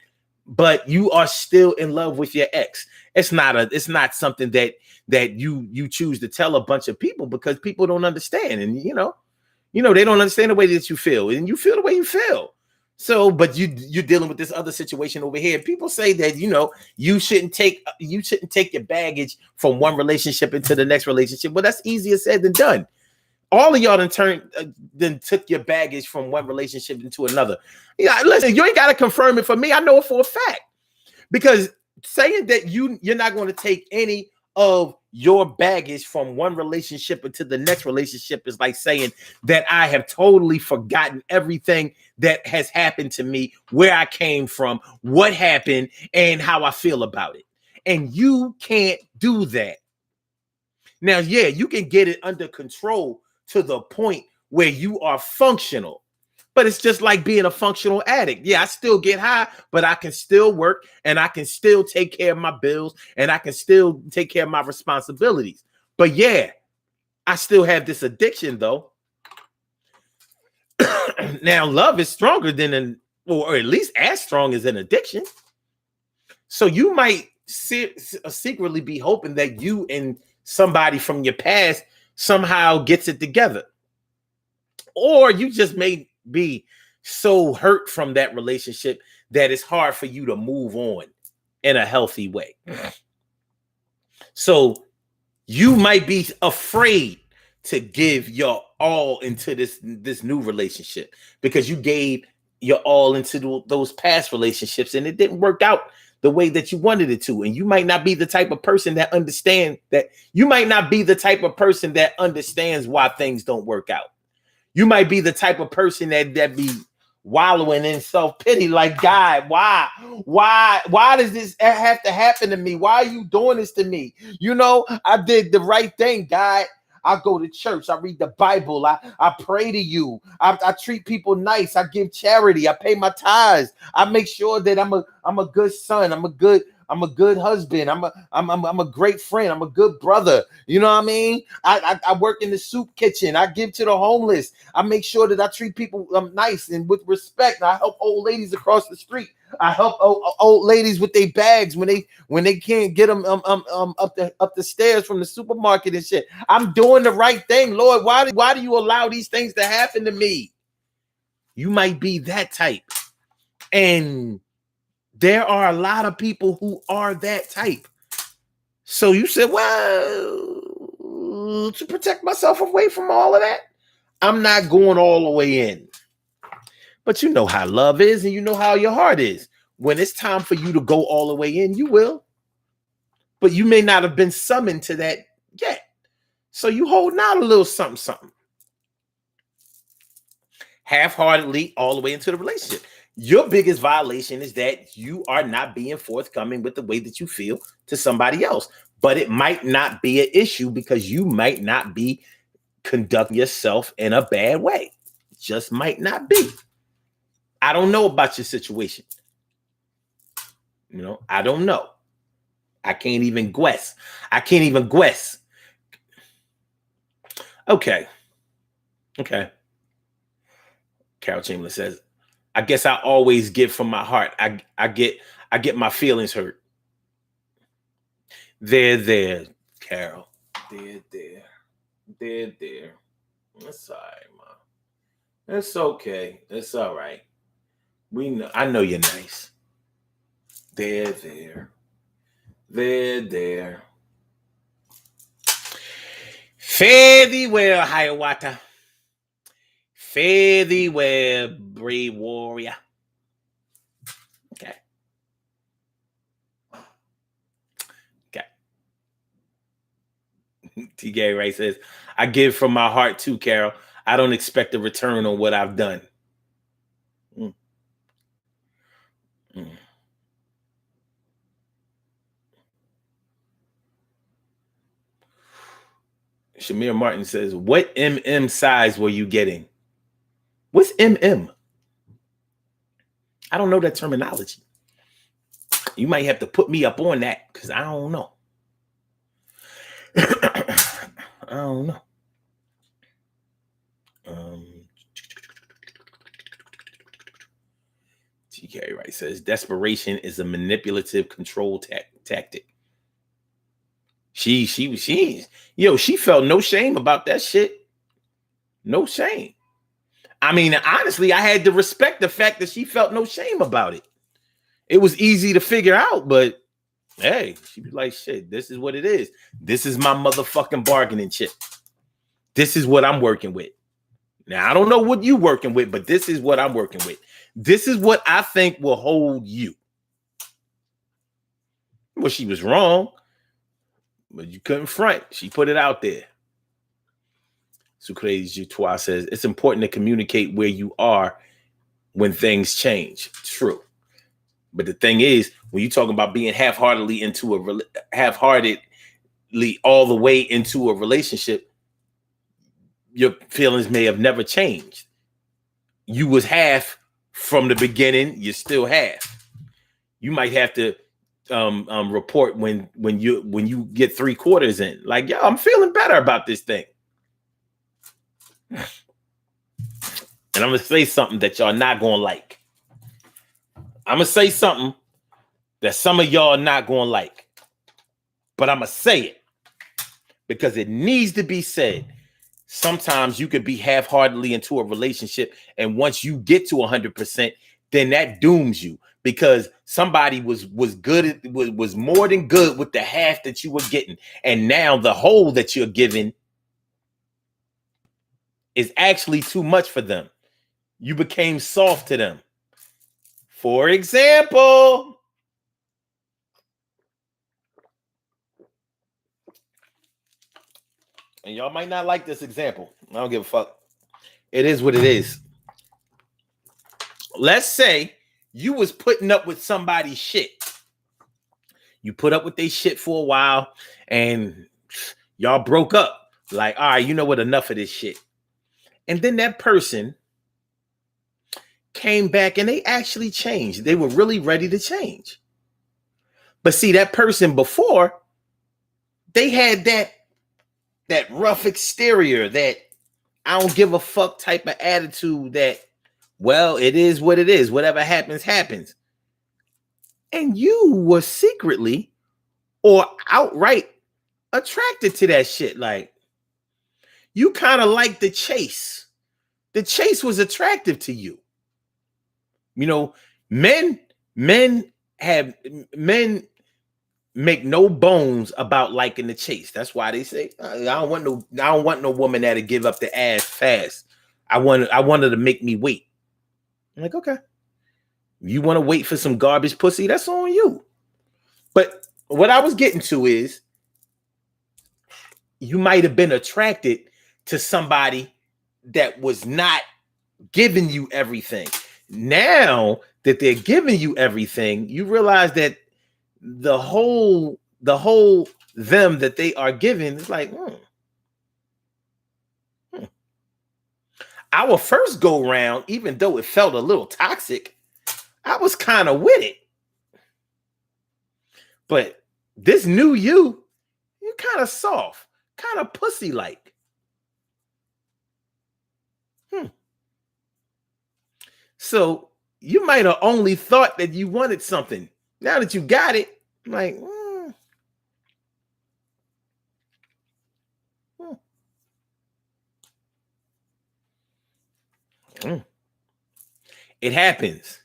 but you are still in love with your ex. It's not something that you choose to tell a bunch of people because people don't understand. And you know, they don't understand the way that you feel, and you feel the way you feel. So, but you're dealing with this other situation over here. People say that, you know, you shouldn't take your baggage from one relationship into the next relationship. Well, that's easier said than done. All of y'all then took your baggage from one relationship into another. Yeah, listen, you ain't got to confirm it for me. I know it for a fact. Because saying that you're not going to take any of your baggage from one relationship into the next relationship is like saying that I have totally forgotten everything that has happened to me, where I came from, what happened, and how I feel about it. And you can't do that. Now, yeah, you can get it under control to the point where you are functional. But it's just like being a functional addict. Yeah, I still get high, but I can still work and I can still take care of my bills and I can still take care of my responsibilities. But yeah, I still have this addiction though. Now, love is stronger than or at least as strong as an addiction. So you might secretly be hoping that you and somebody from your past somehow gets it together. Or you just may be so hurt from that relationship that it's hard for you to move on in a healthy way. So you might be afraid to give your all into this new relationship because you gave your all into those past relationships and it didn't work out the way that you wanted it to. And you might not be the type of person that understands that. You might not be the type of person that understands why things don't work out. You might be the type of person that be wallowing in self-pity, like, God, why does this have to happen to me? Why are you doing this to me? You know, I did the right thing, God. I go to church. I read the Bible. I pray to you. I treat people nice. I give charity. I pay my tithes. I make sure that I'm a good son. I'm a good husband. I'm a great friend. I'm a good brother. You know what I mean? I work in the soup kitchen. I give to the homeless. I make sure that I treat people nice and with respect. I help old ladies across the street. I help old ladies with their bags when they can't get them up the stairs from the supermarket and shit. I'm doing the right thing, Lord. Why do you allow these things to happen to me? You might be that type, and there are a lot of people who are that type. So you said, well, to protect myself away from all of that, I'm not going all the way in. But you know how love is and you know how your heart is. When it's time for you to go all the way in, you will. But you may not have been summoned to that yet. So you holding out a little something. Half-heartedly all the way into the relationship. Your biggest violation is that you are not being forthcoming with the way that you feel to somebody else. But it might not be an issue because you might not be conducting yourself in a bad way. It just might not be. I don't know about your situation. You know, I don't know. I can't even guess. Okay. Carol Chamberlain says, I guess I always give from my heart. I get my feelings hurt. There, Carol. There. That's all right, Mom. That's okay. That's all right. I know you're nice. There. Fare thee well, Hiawatha. Fare thee well, brave warrior. Okay. T. Gary Wright says, I give from my heart too, Carol. I don't expect a return on what I've done. Shamir Martin says, what MM size were you getting? What's MM? I don't know that terminology. You might have to put me up on that because I don't know. TK Wright says, desperation is a manipulative control tactic. She felt no shame about that shit. No shame. I mean, honestly, I had to respect the fact that she felt no shame about it. It was easy to figure out, but hey, she was like, shit, this is what it is. This is my motherfucking bargaining chip. This is what I'm working with. Now, I don't know what you're working with, but this is what I'm working with. This is what I think will hold you. Well, she was wrong, but you couldn't front. She put it out there. Sucrese Jutois says, it's important to communicate where you are when things change. True. But the thing is, when you're talking about being half-heartedly all the way into a relationship, your feelings may have never changed. You was half from the beginning. You're still half. You might have to report when you get 3/4 in. Like, yo, I'm feeling better about this thing. And I'm gonna say something that y'all not gonna like. I'm gonna say something that some of y'all not gonna like, but I'm gonna say it because it needs to be said. Sometimes you could be half-heartedly into a relationship, and once you get to 100%, then that dooms you because somebody was good, was more than good with the half that you were getting, and now the whole that you're giving is actually too much for them. You became soft to them. For example, and y'all might not like this example. I don't give a fuck. It is what it is. Let's say you was putting up with somebody's shit. You put up with their shit for a while and y'all broke up. Like, all right, you know what? Enough of this shit. And then that person came back and they actually changed. They were really ready to change. But see, that person before, they had that rough exterior, that I don't give a fuck type of attitude that, well, it is what it is. Whatever happens, happens. And you were secretly or outright attracted to that shit. Like, you kind of like the chase. The chase was attractive to you. You know, men make no bones about liking the chase. That's why they say, I don't want no woman that'll give up the ass fast. I want her to make me wait. I'm like, okay. You want to wait for some garbage pussy? That's on you. But what I was getting to is, you might have been attracted to somebody that was not giving you everything. Now that they're giving you everything, you realize that the whole them that they are giving is like, Our first go round, even though it felt a little toxic, I was kind of with it. But this new you're kind of soft, kind of pussy-like. So you might have only thought that you wanted something. Now that you got it, like, It happens.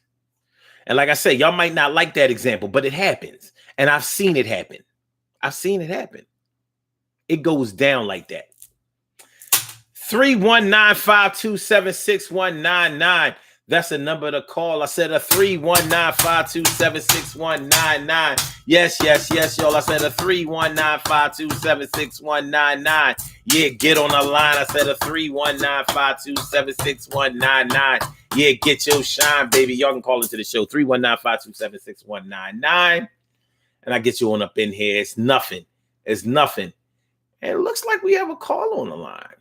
And like I said, y'all might not like that example, but it happens. And I've seen it happen. It goes down like that. 319-527-6199. That's a number to call. I said a 319-527-6199. Yes, y'all. I said a 319-527-6199. Yeah, get on the line. I said a 319-527-6199. Yeah, get your shine, baby. Y'all can call into the show. 319-527-6199. And I get you on up in here. It's nothing. And it looks like we have a call on the line.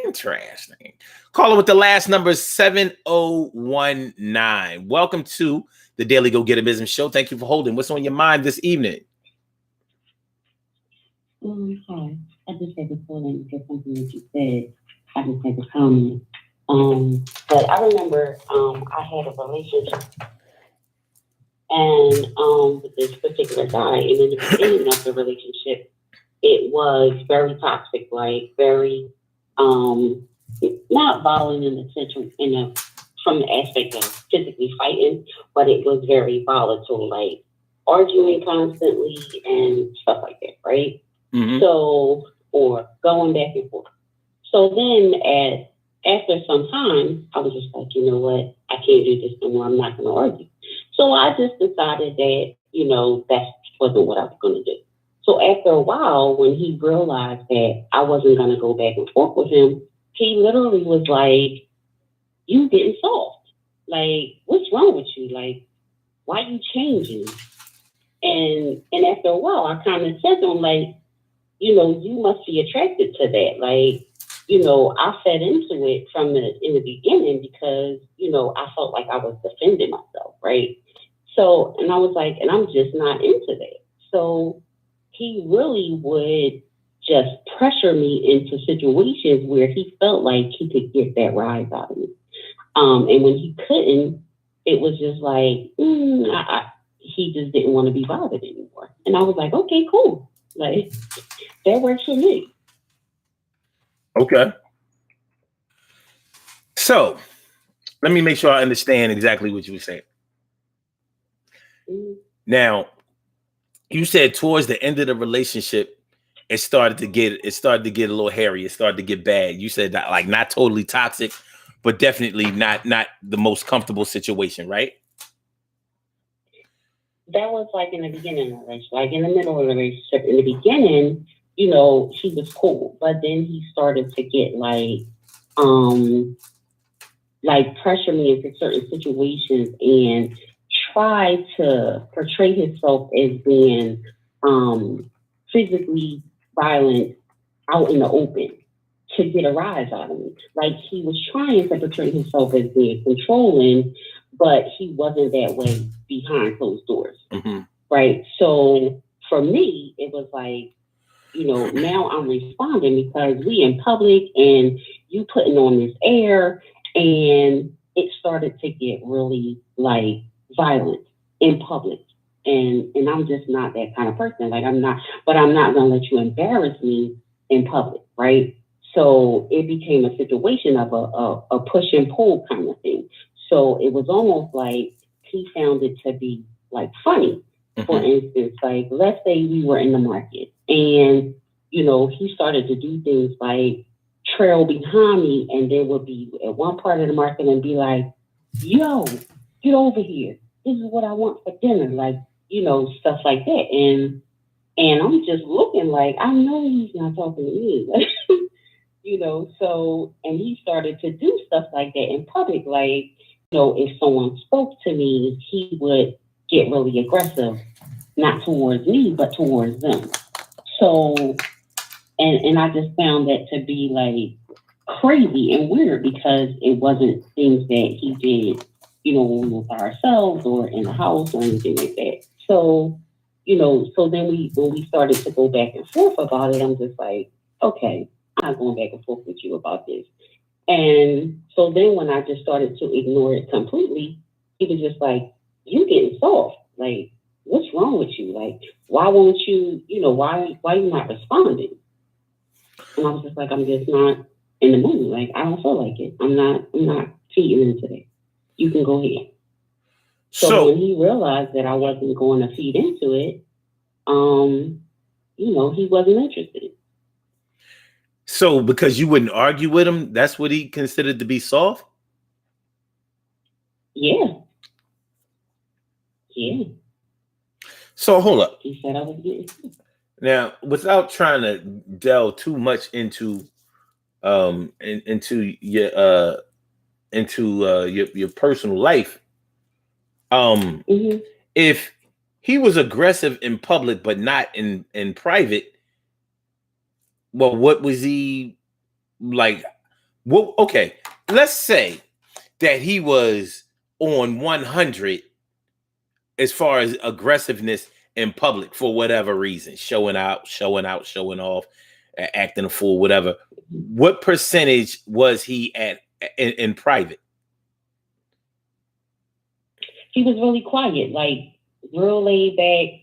Interesting. Caller with the last number is 7019. Welcome to the Daily Go Get a Business Show. Thank you for holding. What's on your mind this evening? Hi. I just had to call in because something that you said. I just had to comment. But I remember I had a relationship and with this particular guy, and in the beginning of the relationship, it was very toxic, like very not violent in the sense from the aspect of physically fighting, but it was very volatile, like arguing constantly and stuff like that, right? Mm-hmm. So or going back and forth. So then after some time, I was just like, you know what? I can't do this no more. I'm not going to argue. So I just decided that, that wasn't what I was going to do. So after a while, when he realized that I wasn't going to go back and forth with him, he literally was like, you getting soft. Like, what's wrong with you? Like, why are you changing? And after a while, I kind of said to him, like, you must be attracted to that. Like, I fed into it in the beginning because, I felt like I was defending myself, right? So, and I was like, and I'm just not into that. So he really would just pressure me into situations where he felt like he could get that rise out of me. And when he couldn't, it was just like, he just didn't want to be bothered anymore. And I was like, okay, cool. Like, that works for me. Okay. So let me make sure I understand exactly what you were saying. Now, you said towards the end of the relationship, it started to get a little hairy. It started to get bad. You said that, like, not totally toxic, but definitely not the most comfortable situation, right? That was like in the beginning of the relationship, like in the middle of the relationship. In the beginning, he was cool, but then he started to get like pressure me into certain situations and try to portray himself as being physically violent out in the open to get a rise out of me. Like, he was trying to portray himself as being controlling, but he wasn't that way behind closed doors. Mm-hmm. Right. So for me, it was like, now I'm responding because we in public and you putting on this air, and it started to get really like violent in public. And I'm just not that kind of person. Like, I'm not gonna let you embarrass me in public, right? So it became a situation of a push and pull kind of thing. So it was almost like he found it to be like funny. For instance, like, let's say we were in the market and, he started to do things like trail behind me, and there would be at one part of the market and be like, yo, get over here. This is what I want for dinner. Like, stuff like that. And I'm just looking like, I know he's not talking to me. So, and he started to do stuff like that in public. Like, if someone spoke to me, he would get really aggressive, not towards me, but towards them. So, and I just found that to be like crazy and weird because it wasn't things that he did, when we were by ourselves or in the house or anything like that. So, so then when we started to go back and forth about it, I'm just like, okay, I'm not going back and forth with you about this. And so then when I just started to ignore it completely, he was just like, you getting soft. Like, what's wrong with you? Like, why won't you, why you not responding? And I was just like, I'm just not in the mood. Like, I don't feel like it. I'm not feeding into it. You can go ahead. So when he realized that I wasn't going to feed into it, he wasn't interested. So because you wouldn't argue with him, that's what he considered to be soft? Yeah. Yeah. So hold up. He said I was getting sick. Now, without trying to delve too much into into your personal life, if he was aggressive in public but not in private, well, what was he like? Well, okay, let's say that he was on 100 as far as aggressiveness in public for whatever reason, showing off, acting a fool, whatever. What percentage was he at in private? He was really quiet, like real laid back,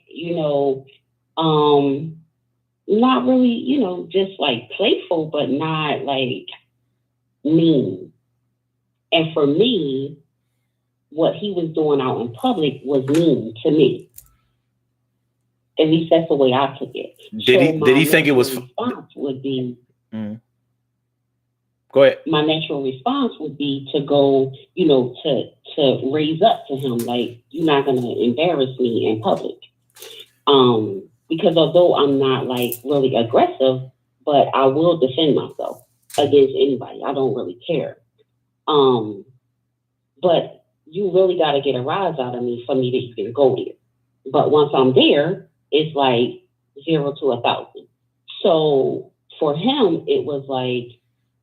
not really, just like playful, but not like mean. And for me, what he was doing out in public was mean to me. At least that's the way I took it. Did he think it was response would be go ahead. My natural response would be to go, to raise up to him, like, you're not gonna embarrass me in public. Because although I'm not like really aggressive, but I will defend myself against anybody. I don't really care. But you really got to get a rise out of me for me to even go there. But once I'm there, it's like 0 to 1,000. So for him, it was like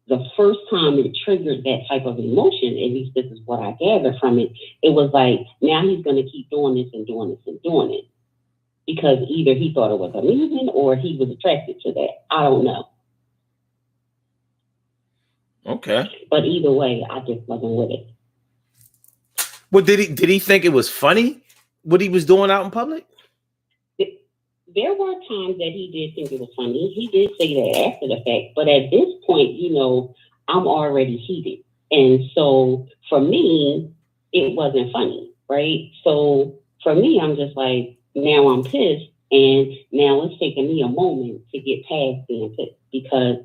the first time it triggered that type of emotion, at least this is what I gather from it, it was like, now he's going to keep doing this and doing this and doing it. Because either he thought it was amusing or he was attracted to that. I don't know. Okay. But either way, I just wasn't with it. Well, did he think it was funny what he was doing out in public? There were times that he did think it was funny. He did say that after the fact. But at this point, I'm already heated. And so for me, it wasn't funny, right? So for me, I'm just like, now I'm pissed. And now it's taking me a moment to get past being pissed because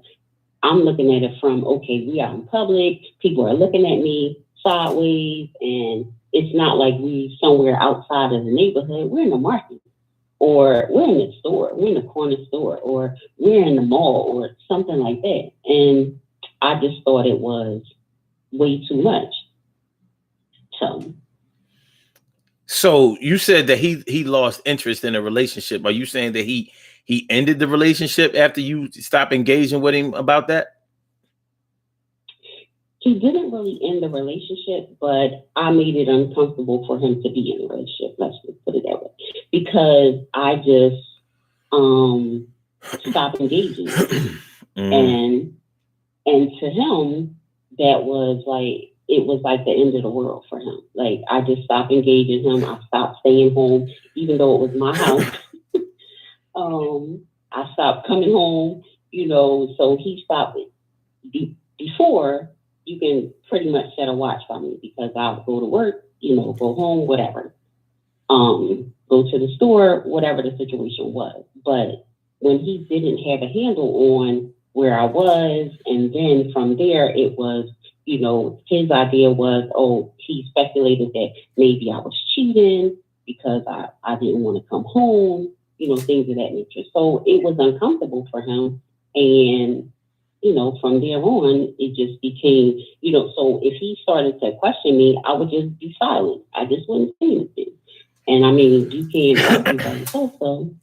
I'm looking at it from, okay, we out in public. People are looking at me sideways. And it's not like we somewhere outside of the neighborhood. We're in the market. Or we're in the store, we're in the corner store, or we're in the mall, or something like that. And I just thought it was way too much. So you said that he lost interest in a relationship. Are you saying that he ended the relationship after you stopped engaging with him about that? He didn't really end the relationship, but I made it uncomfortable for him to be in a relationship. Let's just put it that way. Because I just stopped engaging. And to him, that was like, it was like the end of the world for him. Like, I just stopped engaging him. I stopped staying home, even though it was my house. I stopped coming home, so he stopped it. Before, you can pretty much set a watch by me because I would go to work, go home, whatever. Go to the store, whatever the situation was. But when he didn't have a handle on where I was, and then from there, it was, his idea was, he speculated that maybe I was cheating because I didn't want to come home, things of that nature. So it was uncomfortable for him. And, from there on, it just became, so if he started to question me, I would just be silent. I just wouldn't say anything. And I mean, you can't argue by yourself, so.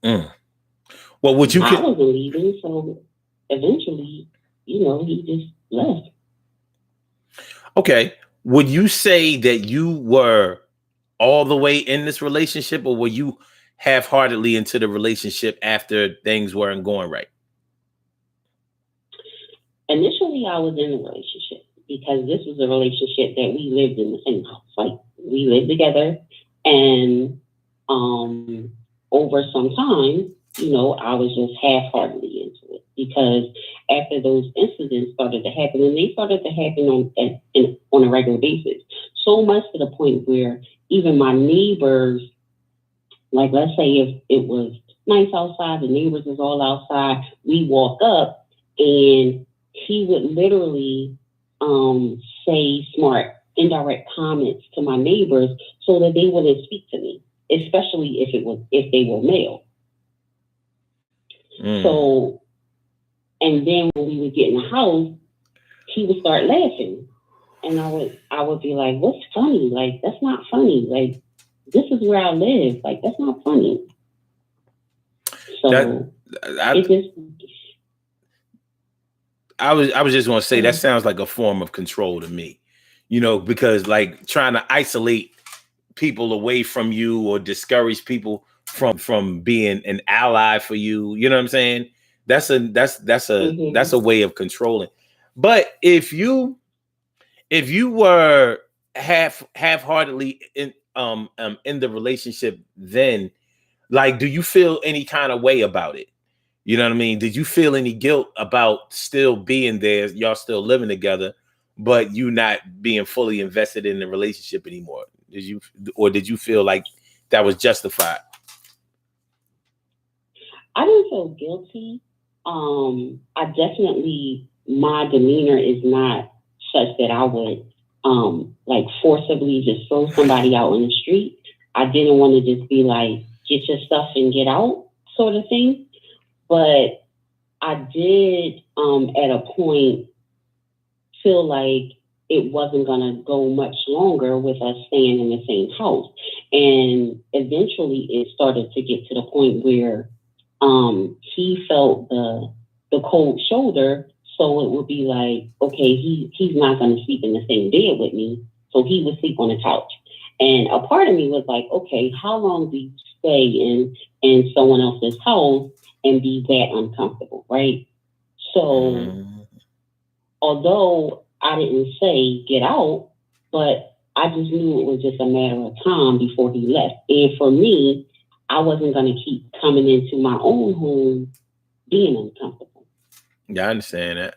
Well, I wasn't leaving, so eventually, he just left. Okay. Would you say that you were all the way in this relationship, or were you half-heartedly into the relationship after things weren't going right? Initially, I was in a relationship because this was a relationship that we lived in the same house. Like, we lived together, and over some time, I was just half-heartedly into it because after those incidents started to happen, and they started to happen on a regular basis, so much to the point where even my neighbors, like, let's say if it was nice outside, the neighbors was all outside, we walk up and he would literally say smart, indirect comments to my neighbors so that they wouldn't speak to me, especially if they were male. So, and then when we would get in the house, he would start laughing, and I would be like, "What's funny? Like, that's not funny. Like, this is where I live. Like, that's not funny." So I was just going to say that sounds like a form of control to me, because like trying to isolate people away from you or discourage people from being an ally for you. You know what I'm saying? That's a way of controlling. But if you were half-heartedly in the relationship, then like, do you feel any kind of way about it? You know what I mean? Did you feel any guilt about still being there? Y'all still living together, but you not being fully invested in the relationship anymore? Did you feel like that was justified? I didn't feel guilty. I definitely, my demeanor is not such that I would like forcibly just throw somebody out in the street. I didn't want to just be like, get your stuff and get out sort of thing. But I did at a point feel like it wasn't going to go much longer with us staying in the same house. And eventually it started to get to the point where he felt the cold shoulder. So it would be like, okay, he's not going to sleep in the same bed with me. So he would sleep on the couch. And a part of me was like, okay, how long do you stay in someone else's house and be that uncomfortable, right? So although I didn't say get out, but I just knew it was just a matter of time before he left. And for me, I wasn't going to keep coming into my own home being uncomfortable. Yeah, I understand that.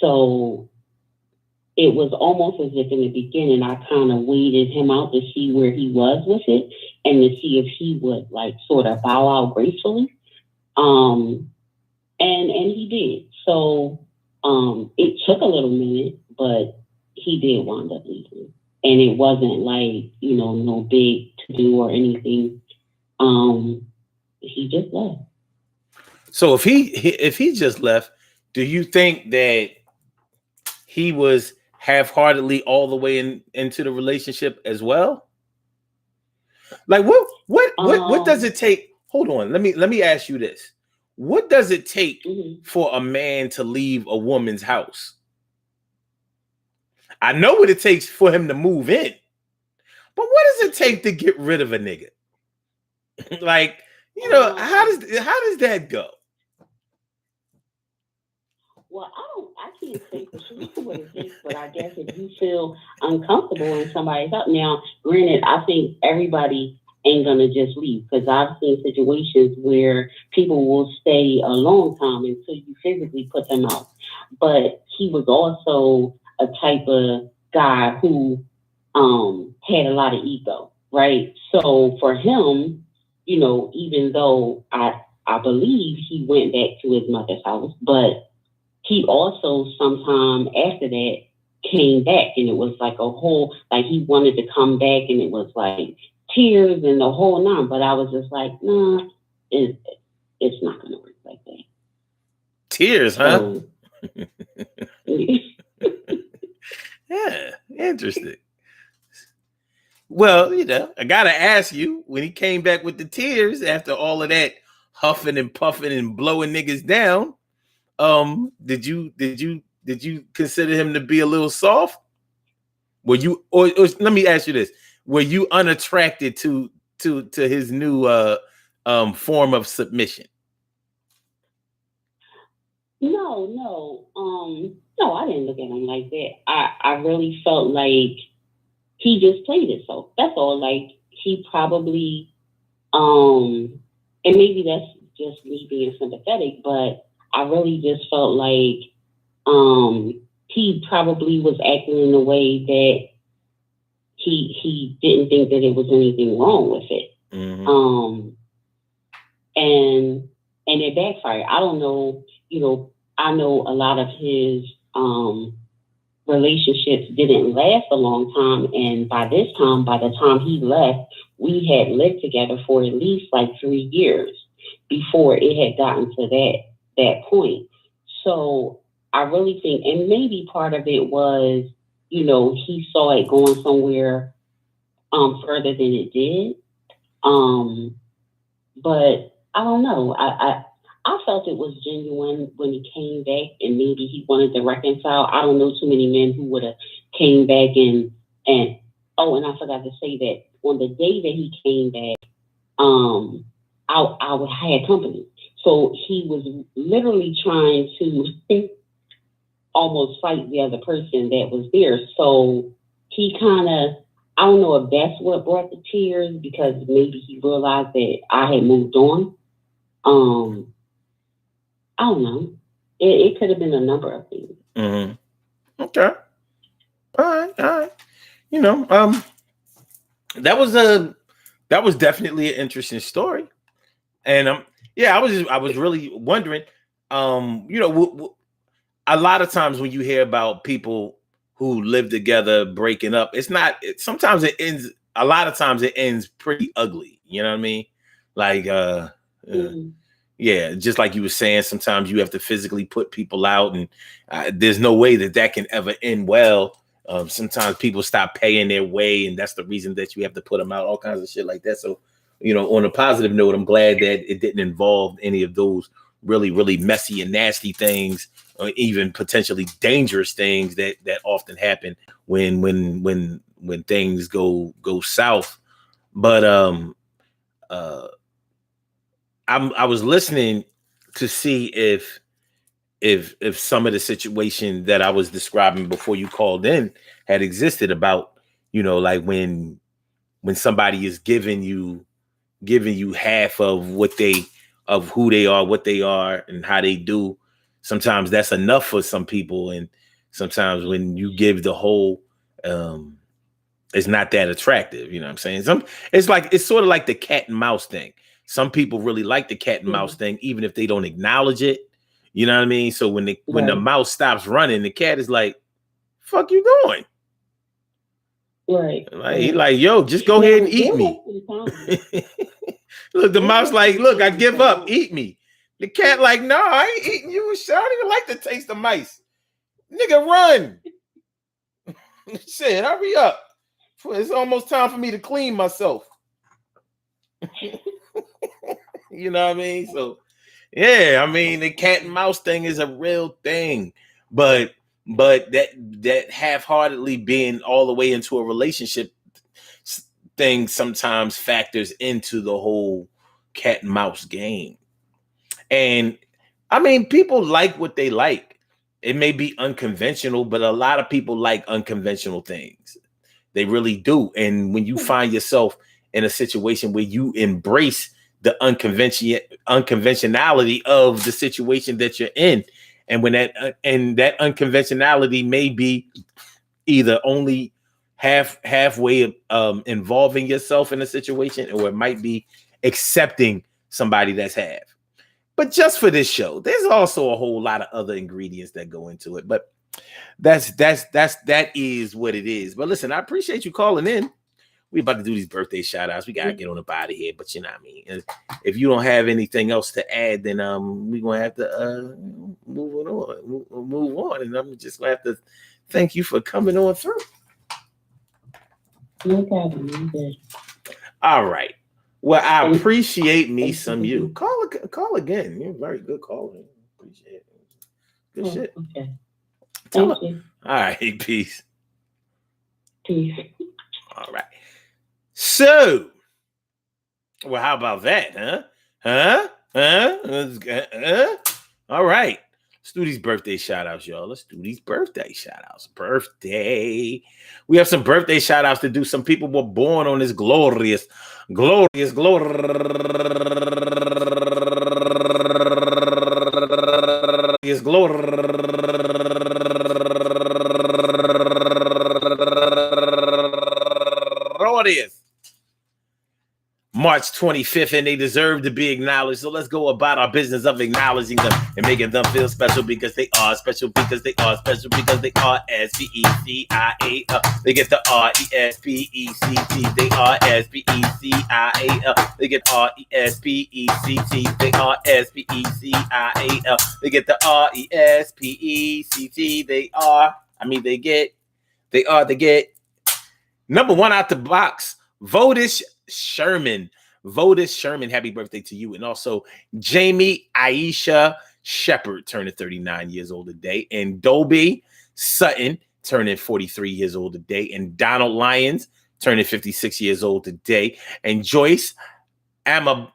So it was almost as if in the beginning I kind of waited him out to see where he was with it and to see if he would like sort of bow out gracefully. And he did. So it took a little minute, but he did wind up leaving. And it wasn't like, no big to do or anything. He just left. So if he just left, do you think that he was half-heartedly all the way into the relationship as well? Like what does it take? Hold on, let me ask you this. What does it take for a man to leave a woman's house? I know what it takes for him to move in, but what does it take to get rid of a nigga? Like, how does that go? Well, I can't say for sure what it takes, but I guess if you feel uncomfortable in somebody's house. Now, granted, I think everybody ain't gonna just leave because I've seen situations where people will stay a long time until you physically put them out. But he was also a type of guy who had a lot of ego, right? So for him, even though I believe he went back to his mother's house, but he also sometime after that came back and it was like a whole, like he wanted to come back and it was like tears and the whole nine. But I was just like, nah, it's not going to work like that. Tears, huh? Yeah, interesting. Well, I got to ask you, when he came back with the tears after all of that huffing and puffing and blowing niggas down, did you consider him to be a little soft? Were you, or let me ask you this: were you unattracted to his new form of submission? No, I didn't look at him like that. I really felt like he just played it. So that's all. Like he probably, and maybe that's just me being sympathetic, but I really just felt like he probably was acting in a way that he didn't think that there was anything wrong with it. And it backfired. I don't know, I know a lot of his relationships didn't last a long time. And by the time he left, we had lived together for at least like 3 years before it had gotten to that point. So I really think, and maybe part of it was, he saw it going somewhere further than it did. But I don't know. I felt it was genuine when he came back, and maybe he wanted to reconcile. I don't know too many men who would have came back and oh, and I forgot to say that on the day that he came back, I had company, so he was literally trying to almost fight the other person that was there. So he kind of, I don't know if that's what brought the tears, because maybe he realized that I had moved on. I don't know. It could have been a number of things. Okay. All right. That was definitely an interesting story. And yeah, I was really wondering, a lot of times when you hear about people who live together breaking up, sometimes it ends, a lot of times it ends pretty ugly. You know what I mean? Like, Mm-hmm. yeah, just like you were saying, sometimes you have to physically put people out, and there's no way that can ever end well. Sometimes people stop paying their way, and that's the reason that you have to put them out, all kinds of shit like that. So, on a positive note, I'm glad that it didn't involve any of those really, really messy and nasty things, or even potentially dangerous things that often happen when things go south. But uh, I was listening to see if some of the situation that I was describing before you called in had existed, about like when somebody is giving you half of who they are, what they are, and how they do. Sometimes that's enough for some people, and sometimes when you give the whole, it's not that attractive. You know what I'm saying? It's sort of like the cat and mouse thing. Some people really like the cat and mouse thing, even if they don't acknowledge it. You know what I mean? So when the mouse stops running, the cat is like, "Fuck you doing?" Right. He like, "Yo, just go ahead and eat me." Look, the mouse like, "Look, I give up. Eat me." The cat like, "No, I ain't eating you. I don't even like the taste of mice. Nigga, run." Shit, hurry up. It's almost time for me to clean myself. You know what I mean? So, yeah, I mean, the cat and mouse thing is a real thing, but that half-heartedly being all the way into a relationship thing sometimes factors into the whole cat and mouse game. And I mean, people like what they like. It may be unconventional, but a lot of people like unconventional things. They really do. And when you find yourself in a situation where you embrace the unconventionality of the situation that you're in, and when that unconventionality may be either only halfway involving yourself in a situation, or it might be accepting somebody that's half. But just for this show, there's also a whole lot of other ingredients that go into it. But that is what it is. But listen, I appreciate you calling in. We about to do these birthday shout outs. We gotta get on up out of here. But you know what I mean? If you don't have anything else to add, then we're gonna have to move on. And I'm just gonna have to thank you for coming on through. No problem. All right. Well, I appreciate me some you. Call again. You're a very good caller. Appreciate it. Good shit. Okay. Thank you. All right. Peace. Peace. All right. So, well, how about that, huh? All right. Let's do these birthday shout outs, y'all. Let's do these birthday shout outs. Birthday. We have some birthday shout outs to do. Some people were born on this glorious, glorious March 25th, and they deserve to be acknowledged. So let's go about our business of acknowledging them and making them feel special, because they are special, because they are special, because they are SPECIAL. They get the RESPECT. They are SPECIAL. They get RESPECT. They are SPECIAL. They get the RESPECT. They get number one out the box. Votish Sherman, happy birthday to you. And also Jamie Aisha Shepard turning 39 years old today. And Dobie Sutton turning 43 years old today. And Donald Lyons turning 56 years old today. And Joyce Amambo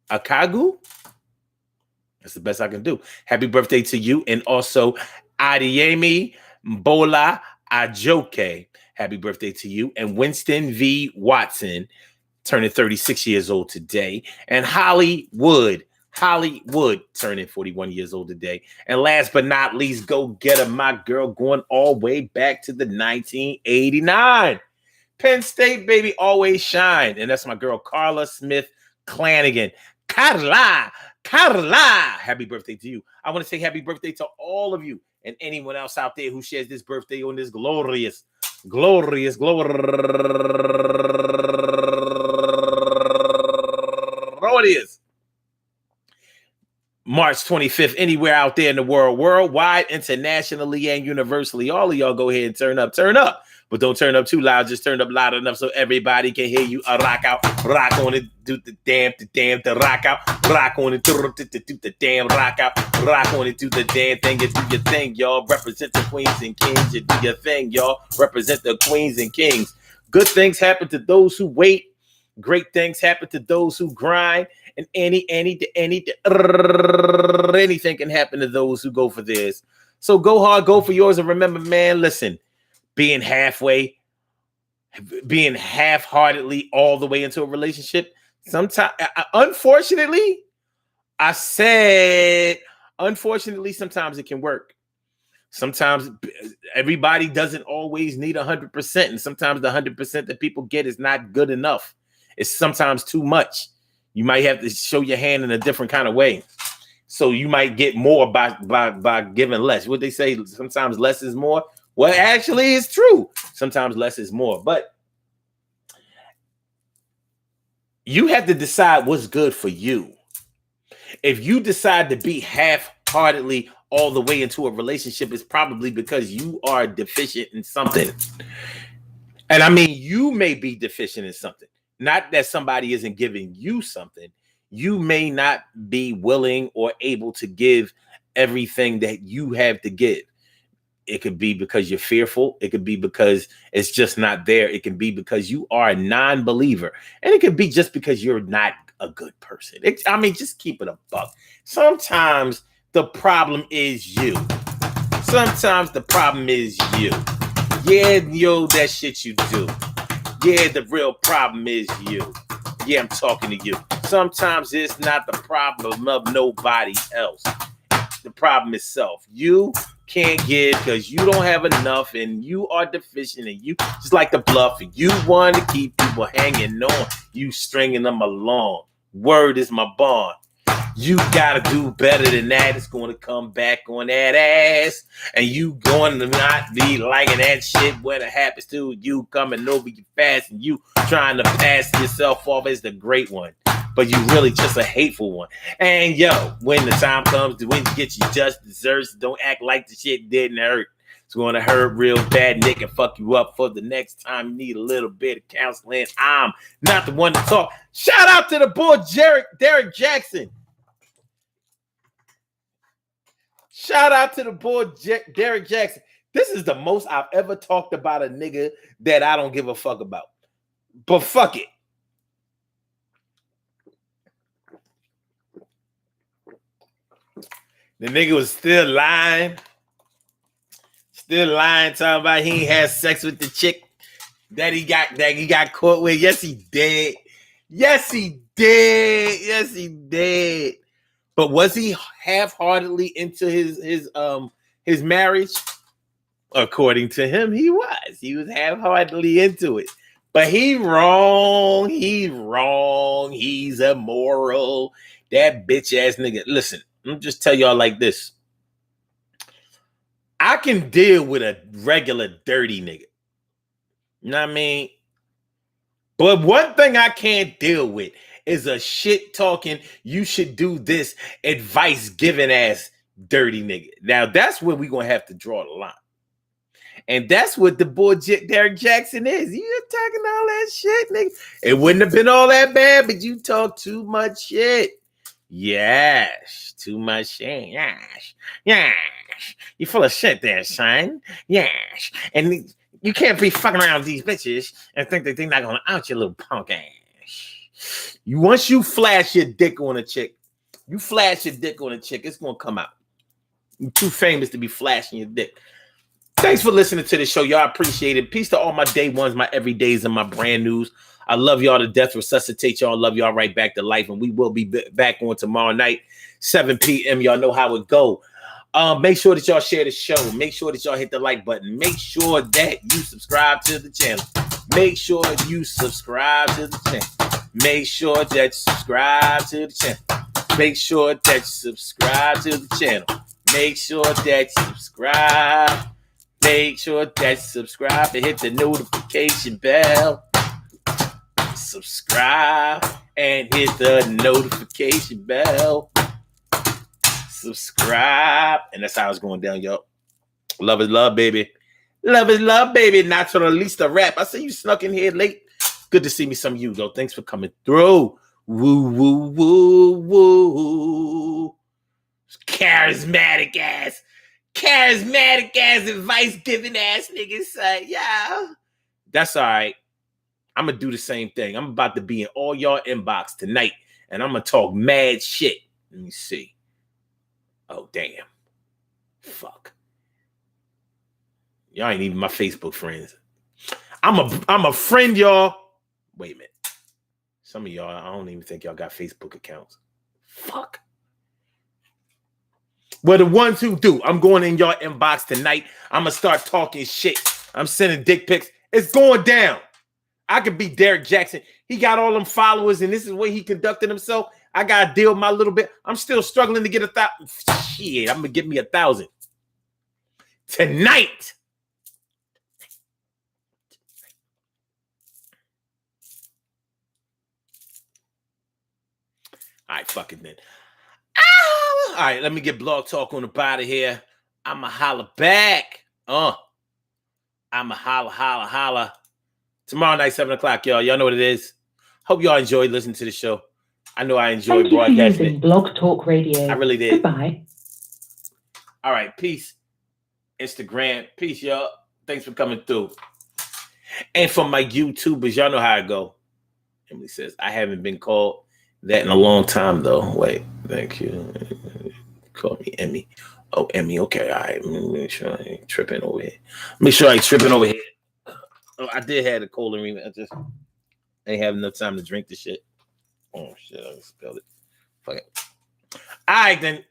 Akagu. That's the best I can do. Happy birthday to you. And also Adeyemi Mbola Ajoke. Happy birthday to you. And Winston V. Watson turning 36 years old today. And Holly Wood Hollywood turning 41 years old today. And last but not least, go get her, my girl, going all the way back to the 1989. Penn State, baby, always shine. And that's my girl, Carla Smith Clanigan. Carla. Happy birthday to you. I want to say happy birthday to all of you and anyone else out there who shares this birthday on this glorious March 25th, anywhere out there in the world, worldwide, internationally, and universally. All of y'all go ahead and turn up. But don't turn up too loud. Just turn up loud enough so everybody can hear you. Rock out, rock on it, do the damn, the rock out, rock on it, do the damn, rock out, rock on it, do the damn thing. You do your thing, y'all. Represent the queens and kings. You do your thing, y'all. Represent the queens and kings. Good things happen to those who wait. Great things happen to those who grind. And anything can happen to those who go for theirs. So go hard, go for yours. And remember, man, listen, being half-heartedly all the way into a relationship, sometimes, unfortunately, sometimes it can work. Sometimes everybody doesn't always need 100%. And sometimes the 100% that people get is not good enough. It's sometimes too much. You might have to show your hand in a different kind of way. So you might get more by giving less. What they say, sometimes less is more. Well, actually, it's true. Sometimes less is more. But you have to decide what's good for you. If you decide to be half-heartedly all the way into a relationship, it's probably because you are deficient in something. And I mean, you may be deficient in something. Not that somebody isn't giving you something. You may not be willing or able to give everything that you have to give. It could be because you're fearful. It could be because it's just not there. It can be because you are a non-believer. And it could be just because you're not a good person. Just keep it a buck. Sometimes the problem is you. Sometimes the problem is you. Yeah, that shit you do. Yeah, the real problem is you. Yeah, I'm talking to you. Sometimes it's not the problem of nobody else. The problem is self. You can't give because you don't have enough and you are deficient and you just like the bluff and you want to keep people hanging on. You stringing them along. Word is my bond. You gotta do better than that. It's going to come back on that ass. And you going to not be liking that shit when it happens to you coming over you fast and you trying to pass yourself off as the great one. But you really just a hateful one. And when the time comes to when you get your just desserts, don't act like the shit didn't hurt. It's going to hurt real bad, Nick, and fuck you up for the next time you need a little bit of counseling. I'm not the one to talk. Shout out to the boy, Derek Jackson. Shout out to the boy, Derek Jackson. This is the most I've ever talked about a nigga that I don't give a fuck about. But fuck it. The nigga was still lying. Talking about he ain't had sex with the chick that he got caught with. Yes, he did. But was he half-heartedly into his marriage? According to him, he was. He was half-heartedly into it. But he's wrong. He's immoral. That bitch-ass nigga. Listen, let me just tell y'all like this. I can deal with a regular dirty nigga. You know what I mean? But one thing I can't deal with is a shit talking, you should do this, advice giving ass dirty nigga. Now that's where we're gonna have to draw the line. And that's what the boy Derek Jackson is. You talking all that shit, nigga. It wouldn't have been all that bad, but you talk too much shit. Yes, too much shit. Yes. You full of shit there, son. Yes. And you can't be fucking around with these bitches and think that they're not gonna out your little punk ass. Once you flash your dick on a chick, it's gonna come out. You're too famous to be flashing your dick. Thanks for listening to the show. Y'all appreciate it. Peace to all my day ones, my everydays, and my brand news. I love y'all to death. Resuscitate y'all. Love y'all right back to life. And we will be back on tomorrow night, 7 p.m. Y'all know how it go. Make sure that y'all share the show. Make sure that y'all hit the like button. Make sure that you subscribe to the channel. Make sure you subscribe to the channel. Make sure that you subscribe to the channel. Make sure that you subscribe to the channel. Make sure that you subscribe. Make sure that you subscribe and hit the notification bell. Subscribe and hit the notification bell. Subscribe. And that's how it's going down, y'all. Love is love, baby. Love is love, baby. Not to the least a rap. I see you snuck in here late. Good to see me some of you, though. Thanks for coming through. Woo, woo, woo, woo. Charismatic ass, advice giving ass niggas say, yeah. That's all right. I'm going to do the same thing. I'm about to be in all y'all inbox tonight, and I'm going to talk mad shit. Let me see. Oh, damn. Fuck. Y'all ain't even my Facebook friends. I'm a friend, y'all. Wait a minute. Some of y'all, I don't even think y'all got Facebook accounts. Fuck. Well, the ones who do, I'm going in your inbox tonight. I'm going to start talking shit. I'm sending dick pics. It's going down. I could be Derek Jackson. He got all them followers, and this is the way he conducted himself. I got to deal with my little bit. I'm still struggling to get 1,000. Shit, I'm going to get me 1,000. Tonight. All right, fuck it then. All right, let me get Blog Talk on up out of here. I'ma holla back. I'ma holla. Tomorrow night, 7 o'clock, y'all. Y'all know what it is. Hope y'all enjoyed listening to the show. I know I enjoyed broadcasting it. Blog Talk Radio. I really did. Goodbye. All right, peace. Instagram. Peace, y'all. Thanks for coming through. And for my YouTubers, y'all know how I go. Emily says, I haven't been called that in a long time, though. Wait, thank you. Call me Emmy. Oh, Emmy. Okay, all right. Make sure I ain't tripping over here. Oh, I did have a cold and I just ain't have enough time to drink the shit. Oh, shit. I spelled it. Fuck it. All right, then.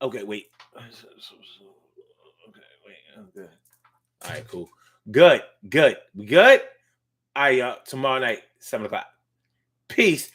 Okay, wait. Okay, wait. I'm good. All right, cool. Good. We good? All right, y'all. Tomorrow night, 7 o'clock. Peace.